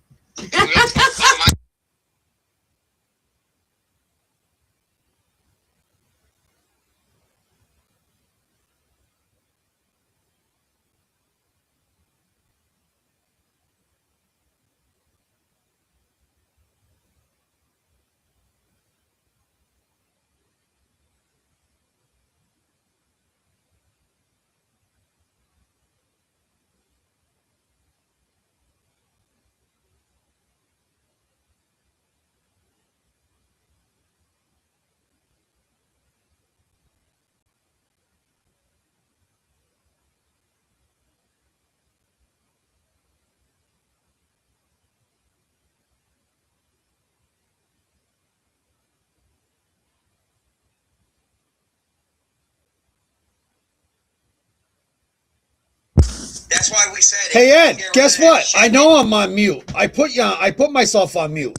That's why we said. Hey Ed, guess what? I know I'm on mute. I put myself on mute.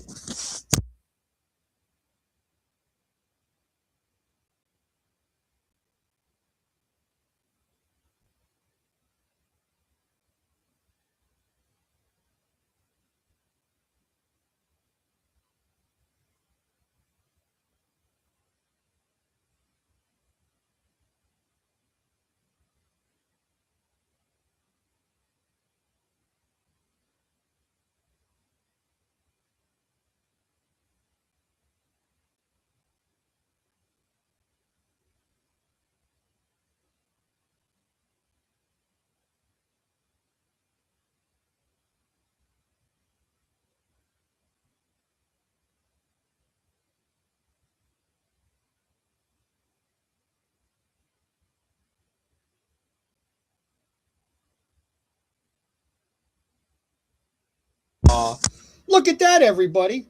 Look at that, everybody.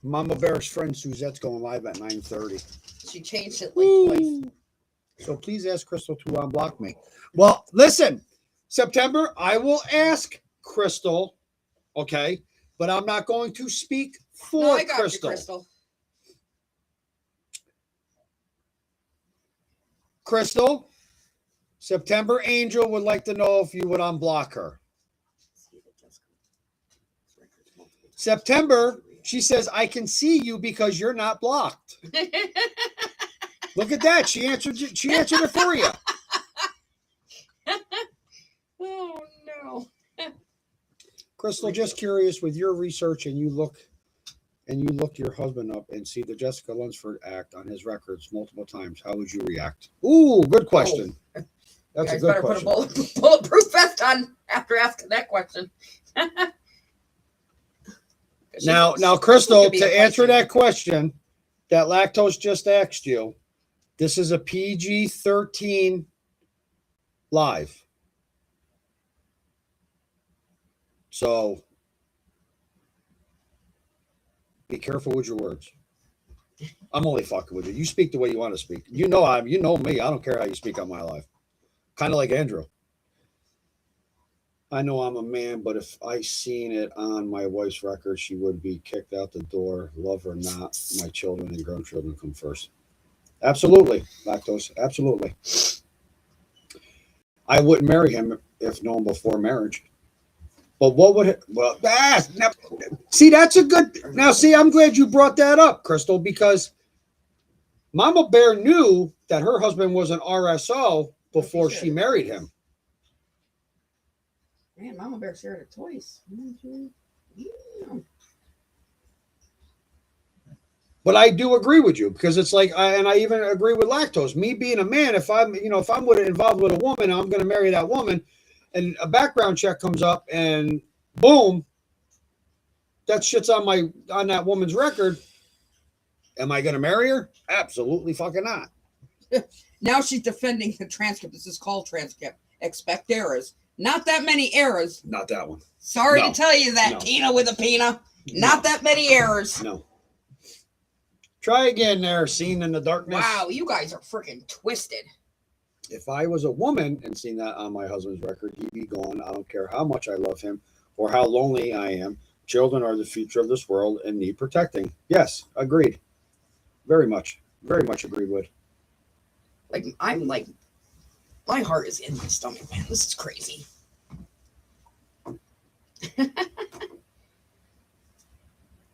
Mama Bear's friend Suzette's going live at 9:30. She changed it like twice. So please ask Crystal to unblock me. Well, listen, September, I will ask Crystal, okay, but I'm not going to speak for No, I got Crystal. you, Crystal. Crystal, September Angel would like to know if you would unblock her. September, she says, I can see you because you're not blocked. Look at that. She answered it for you. Oh no. Crystal, just curious, with your research and you look your husband up and see the Jessica Lunsford act on his records multiple times, how would you react? Ooh, good question. That's a good question. Put a bulletproof vest on after asking that question. Now, Crystal, to answer that question that Lactose just asked you, this is a PG-13 live. So be careful with your words. I'm only fucking with you. You speak the way you want to speak. You know me. I don't care how you speak on my life. Kind of like Andrew. I know I'm a man, but if I seen it on my wife's record, she would be kicked out the door. Love or not, my children and grandchildren come first. Absolutely, Lactose. Absolutely. I wouldn't marry him if known before marriage. But what would it? Well, see, that's a good. Now, see, I'm glad you brought that up, Crystal, because Mama Bear knew that her husband was an RSO before she married him. Man, Mama Bear shared it twice. Yeah. But I do agree with you because it's like, and I even agree with Lactose. Me being a man, if I'm involved with a woman, I'm going to marry that woman, and a background check comes up, and boom, that shit's on that woman's record. Am I going to marry her? Absolutely fucking not. Now she's defending the transcript. This is called transcript. Expect errors. Not that many errors. Not that one. Sorry No. to tell you that, No. Tina with a Pina. Not that many errors. No. Try again there, Seen in the Darkness. Wow, you guys are freaking twisted. If I was a woman and seen that on my husband's record, he'd be gone. I don't care how much I love him or how lonely I am. Children are the future of this world and need protecting. Yes, agreed. Very much agreed with. I'm like, my heart is in my stomach, man. This is crazy.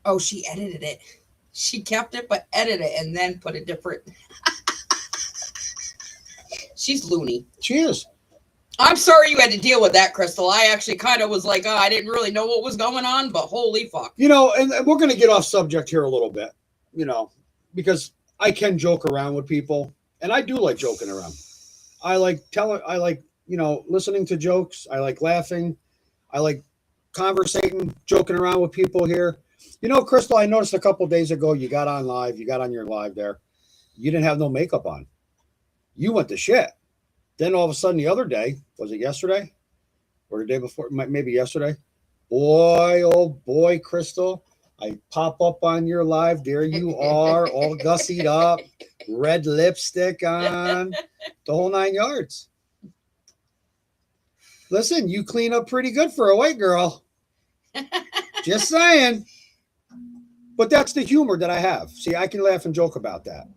Oh, she edited it. She kept it, but edited it and then put a different. She's loony. She is. I'm sorry you had to deal with that, Crystal. I actually kind of was like, I didn't really know what was going on, but holy fuck. And we're going to get off subject here a little bit, because I can joke around with people, and I do like joking around. I like listening to jokes. I like laughing. I like conversating, joking around with people here. Crystal, I noticed a couple days ago you got on your live there. You didn't have no makeup on. You went to shit. Then all of a sudden the other day, was it yesterday or the day before? Maybe yesterday. Boy, oh boy, Crystal, I pop up on your live. There you are, all gussied up, red lipstick on, the whole 9 yards. Listen, you clean up pretty good for a white girl. Just saying. But that's the humor that I have. See, I can laugh and joke about that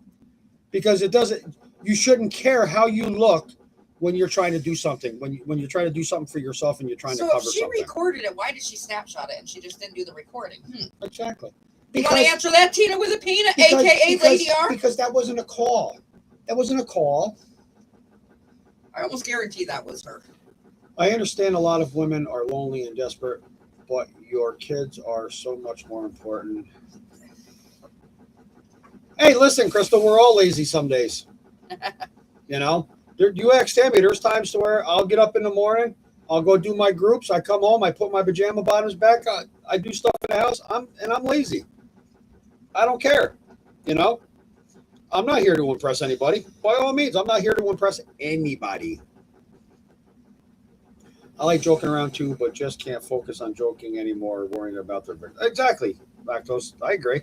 because you shouldn't care how you look when you're trying to do something, when you're trying to do something for yourself and you're trying to cover something. So if she recorded it, why did she snapshot it and she just didn't do the recording? Exactly. You want to answer that, Tina with a Pina, a.k.a. Lady R? Because that wasn't a call. That wasn't a call. I almost guarantee that was her. I understand a lot of women are lonely and desperate, but your kids are so much more important. Hey, listen, Crystal, we're all lazy some days. You ask Tammy, there's times to where I'll get up in the morning, I'll go do my groups, I come home, I put my pajama bottoms back, I do stuff in the house, I'm lazy. I don't care, I'm not here to impress anybody. By all means, I'm not here to impress anybody. I like joking around too, but just can't focus on joking anymore or worrying about their... Exactly, Lactose, I agree.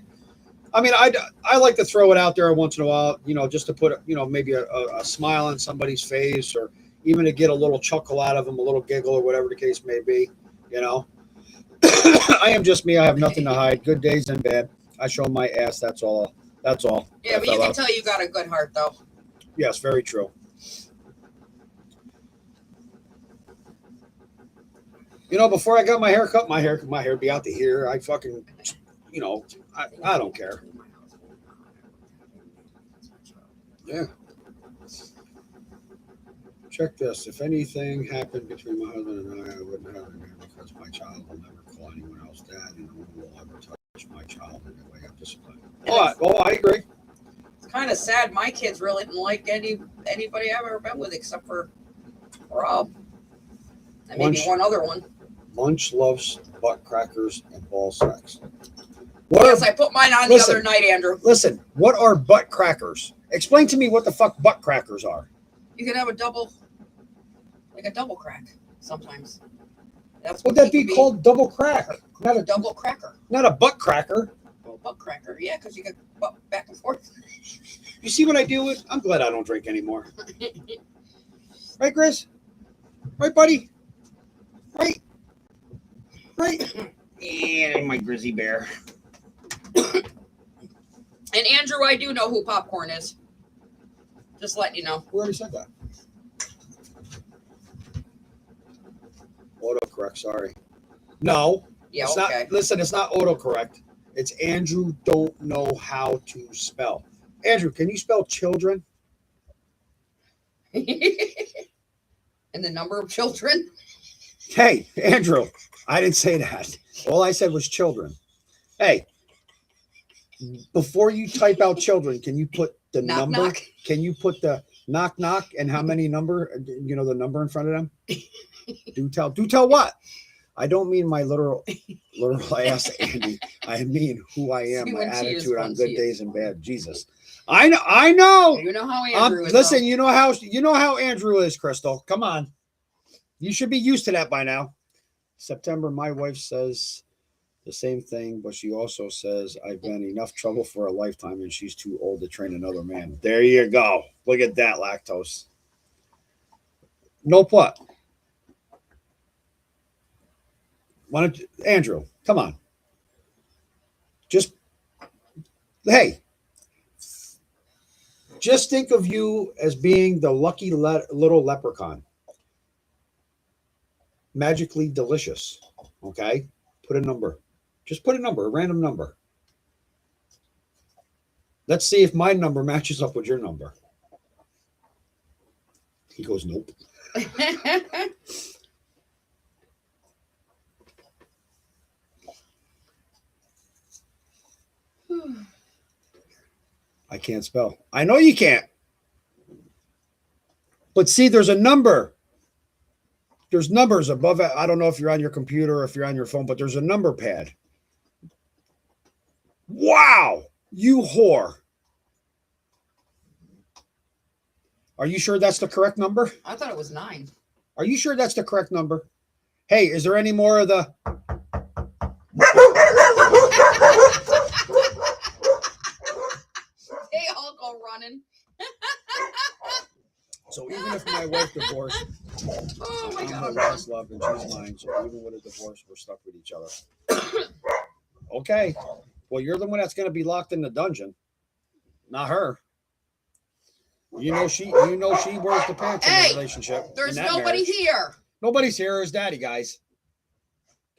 I mean, I like to throw it out there once in a while, just to put, maybe a smile on somebody's face or even to get a little chuckle out of them, a little giggle or whatever the case may be, I am just me. I have nothing to hide. Good days and bad. I show my ass. That's all. Yeah, but you can tell you got a good heart, though. Yes, very true. You know, before I got my hair cut, my hair would be out to here. I fucking, you know, I don't care. Yeah. Check this. If anything happened between my husband and I wouldn't have it because my child will never call anyone else dad, and no one will ever touch my child in the way of discipline. Oh, I agree. It's kind of sad. My kids really didn't like anybody I've ever been with except for Rob. And maybe one other one. Munch loves butt crackers and ball sacks. Yes, I put mine on the other night, Andrew. Listen, what are butt crackers? Explain to me what the fuck butt crackers are. You can have a double crack sometimes. That's Would that be called double crack? Not a double cracker. Not a butt cracker. Well, butt cracker, yeah, because you get butt back and forth. You see what I deal with? I'm glad I don't drink anymore. Right, Chris? Right, buddy? Right? Yeah, my grizzly bear. And Andrew, I do know who Popcorn is. Just letting you know. We already said that. Autocorrect, sorry. No. Yeah, it's okay. Not, listen, it's not autocorrect. It's Andrew don't know how to spell. Andrew, can you spell children? And the number of children? Hey, Andrew, I didn't say that. All I said was children. Hey, before you type out children, can you put the Knock, number? knock. Can you put the knock knock and how many number? You know the number in front of them. Do tell what? I don't mean my literal ass, Andy. I mean who I am, my attitude on good days and bad. Jesus, I know. You know how Andrew is. Listen, you know how Andrew is, Crystal. Come on, you should be used to that by now. September, my wife says the same thing, but she also says I've been enough trouble for a lifetime, and she's too old to train another man. There you go. Look at that, lactose. Nope. What? Why don't you, Andrew? Come on. Just think of you as being the lucky little leprechaun. Magically delicious. Okay? Put a number. Just put a number, a random number. Let's see if my number matches up with your number. He goes, nope. I can't spell. I know you can't. But see, there's a number. There's numbers above it. I don't know if you're on your computer or if you're on your phone, but there's a number pad. Wow, you whore. Are you sure that's the correct number? I thought it was 9. Are you sure that's the correct number? Hey, is there any more of the... They all go running. So even if my wife divorced, Oh my I'm her God. last love and she's mine. So even with a divorce, we're stuck with each other. Okay. Well, you're the one that's going to be locked in the dungeon, not her. You know she wears the pants in the relationship. There's in that nobody marriage. here. Nobody's here. It's Daddy, guys.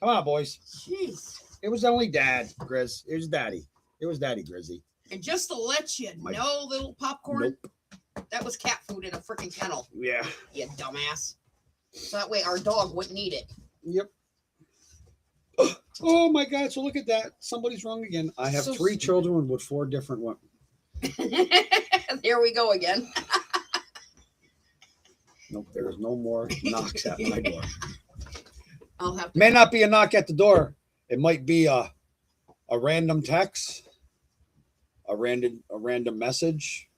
Come on, boys. Jeez. It was only Dad, Grizz. It was Daddy. It was Daddy, Grizzy. And just to let you know, little Popcorn, Nope. that was cat food in a freaking kennel. Yeah. You dumbass. So that way our dog wouldn't eat it. Yep. Oh my God! So look at that. Somebody's wrong again. I have So 3 stupid. children with 4 different women. There we go again. Nope. There is no more knocks at my door. I'll have to. May not be a knock at the door. It might be a random text, a random message,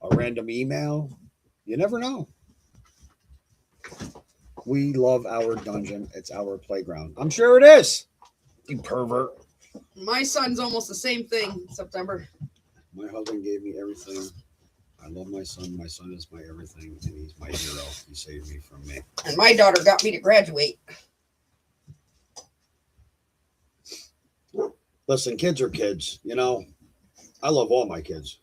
a random email. You never know. We love our dungeon. It's our playground. I'm sure it is. You pervert. My son's almost the same thing, September. My husband gave me everything. I love my son. My son is my everything, and he's my hero. He saved me from me. And my daughter got me to graduate. Listen, kids are kids. You know, I love all my kids.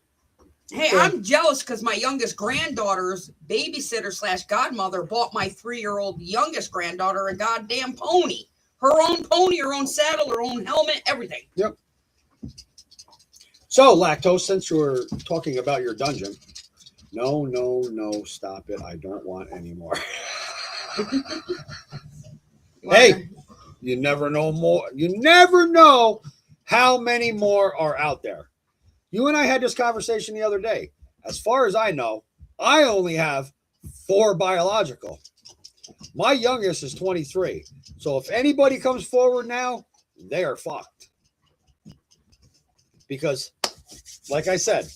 Hey, Okay. I'm jealous because my youngest granddaughter's babysitter / godmother bought my 3-year-old youngest granddaughter a goddamn pony. Her own saddle, her own helmet, everything. So, Lactose, since you were talking about your dungeon, no, stop it. I don't want any more. Hey, you never know more. You never know how many more are out there. You and I had this conversation the other day. As far as I know, I only have 4 biological. My youngest is 23. So if anybody comes forward now, they are fucked. Because, like I said,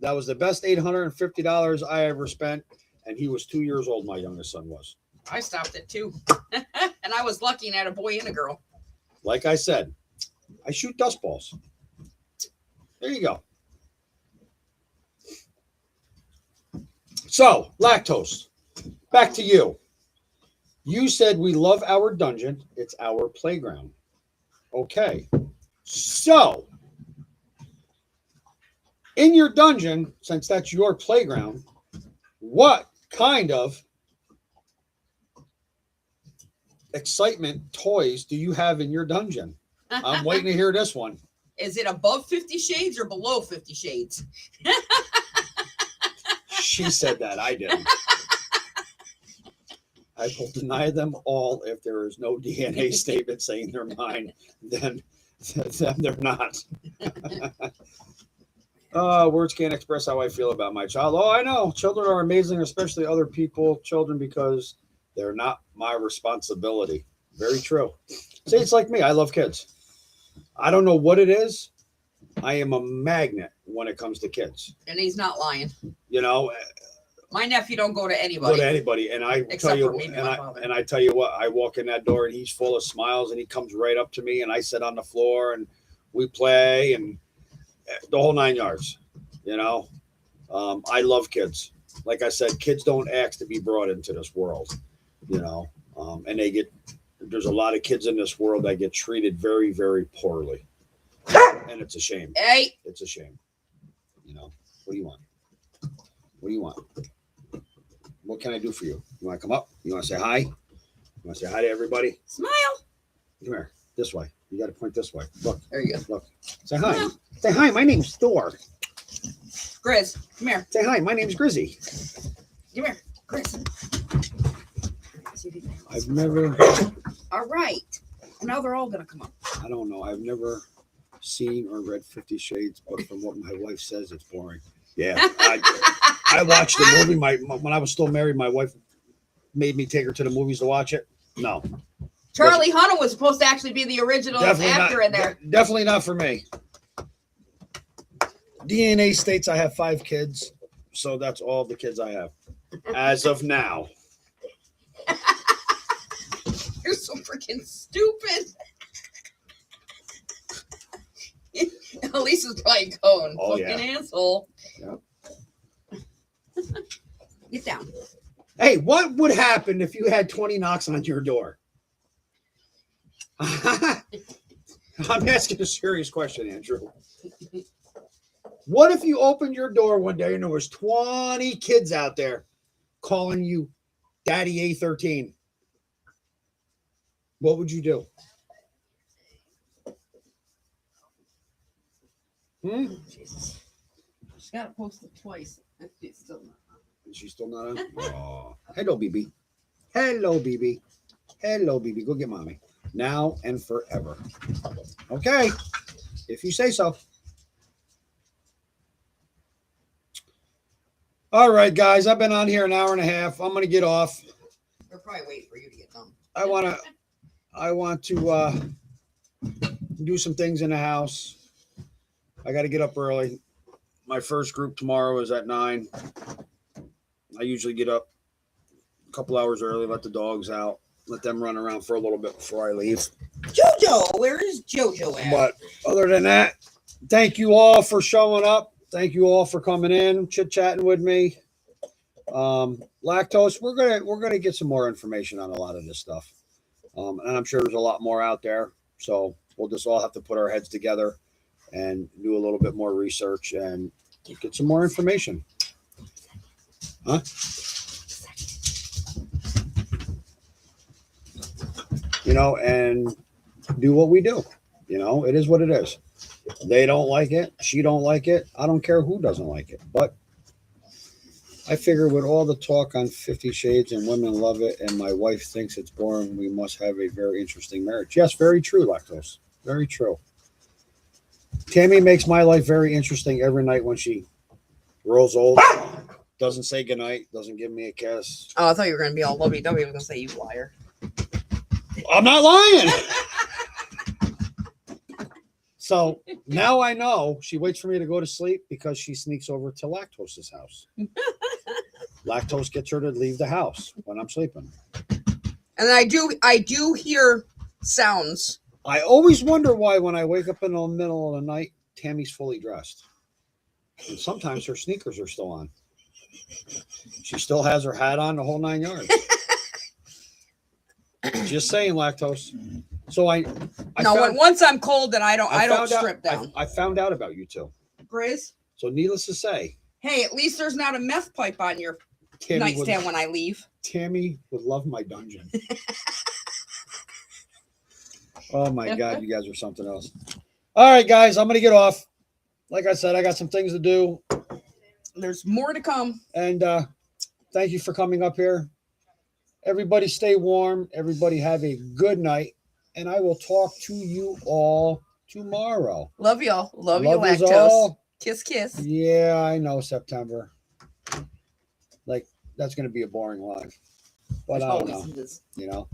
that was the best $850 I ever spent. And he was 2 years old, my youngest son was. I stopped it too. And I was lucky and had a boy and a girl. Like I said, I shoot dust balls. There you go. So, Lactose, back to you. You said we love our dungeon. It's our playground. Okay. So, in your dungeon, since that's your playground, what kind of excitement toys do you have in your dungeon? I'm waiting to hear this one. Is it above 50 Shades or below 50 Shades? She said that. I didn't. I will deny them all if there is no DNA statement saying they're mine. Then they're not. Words can't express how I feel about my child. Oh, I know. Children are amazing, especially other children, because they're not my responsibility. Very true. See, it's like me. I love kids. I don't know what it is. I am a magnet when it comes to kids. And he's not lying. You know, My nephew don't go to anybody. and I Except tell you, for maybe my father. and I tell you what, I walk in that door and he's full of smiles and he comes right up to me and I sit on the floor and we play and the whole 9 yards. You know, I love kids. Like I said, kids don't ask to be brought into this world. You know, and there's a lot of kids in this world that get treated very, very poorly, and it's a shame. Hey, It's a shame. You know, what do you want? What do you want? What can I do for you? You want to come up? You want to say hi? You want to say hi to everybody? smile. Come here. This way. You got to point this way. Look. There you go. Look. Say hi. Say hi. My name's Thor. Grizz, come here. Say hi. My name's Grizzy. Come here. Grizz. I've never. All right. Now they're all going to come up. I don't know. I've never seen or read 50 Shades, but from what my wife says, it's boring. Yeah. I watched the movie. When I was still married, my wife made me take her to the movies to watch it. No. Charlie Hunnam was supposed to actually be the original actor in there. Definitely not for me. DNA states I have 5 kids, so that's all the kids I have as of now. You're so freaking stupid. Lisa's probably going, Oh, fucking asshole. Yep. Get down. Hey, what would happen if you had 20 knocks on your door? I'm asking a serious question, Andrew. What if you opened your door one day and there was 20 kids out there calling you Daddy A13? What would you do? Jesus. She's got to post it twice. It's still not. Is she still not on? Oh. Hello, BB. Hello, BB. Hello, BB. Go get mommy. Now and forever. Okay. If you say so. All right, guys. I've been on here an hour and a half. I'm going to get off. They're probably waiting for you to get done. I want to do some things in the house. I got to get up early. My first group tomorrow is at 9. I usually get up a couple hours early, let the dogs out, let them run around for a little bit before I leave. Jojo, where is Jojo at? But other than that, thank you all for showing up. Thank you all for coming in, chit-chatting with me. Lactose, we're gonna get some more information on a lot of this stuff. And I'm sure there's a lot more out there. So we'll just all have to put our heads together and do a little bit more research and Get some more information. Huh? You know, and do what we do. You know, it is what it is. They don't like it. She don't like it. I don't care who doesn't like it. But I figure with all the talk on 50 Shades and women love it and my wife thinks it's boring, we must have a very interesting marriage. Yes, very true, Lactose. Very true. Tammy makes my life very interesting every night when she rolls old, doesn't say goodnight, doesn't give me a kiss. Oh, I thought you were going to be all lovey-dovey. I was going to say, you liar. I'm not lying. So now I know she waits for me to go to sleep because she sneaks over to Lactose's house. Lactose gets her to leave the house when I'm sleeping. And I do hear sounds. I always wonder why when I wake up in the middle of the night, Tammy's fully dressed. And sometimes her sneakers are still on. She still has her hat on, the whole 9 yards. Just saying, Lactose. So once I'm cold, then I don't strip down. I found out about you two. Grizz, So needless to say, hey, at least there's not a meth pipe on your Tammy nightstand when I leave. Tammy would love my dungeon. Oh my God, you guys are something else. All right, guys, I'm gonna get off. Like I said, I got some things to do. There's more to come. And thank you for coming up here. Everybody stay warm. Everybody have a good night. And I will talk to you all tomorrow. Love y'all. Love you, yous Lactose. all. Kiss, kiss. Yeah, I know, September. Like, that's going to be a boring life. But I don't know, you know.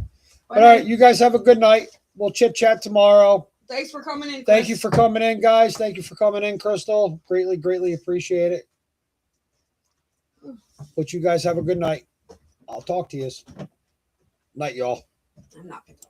All right, you guys have a good night. We'll chit-chat tomorrow. Thanks for coming in. Thank you for coming in, guys. Thank you for coming in, Crystal. Greatly, greatly appreciate it. But you guys have a good night. I'll talk to you. Night, y'all. I'm not going to.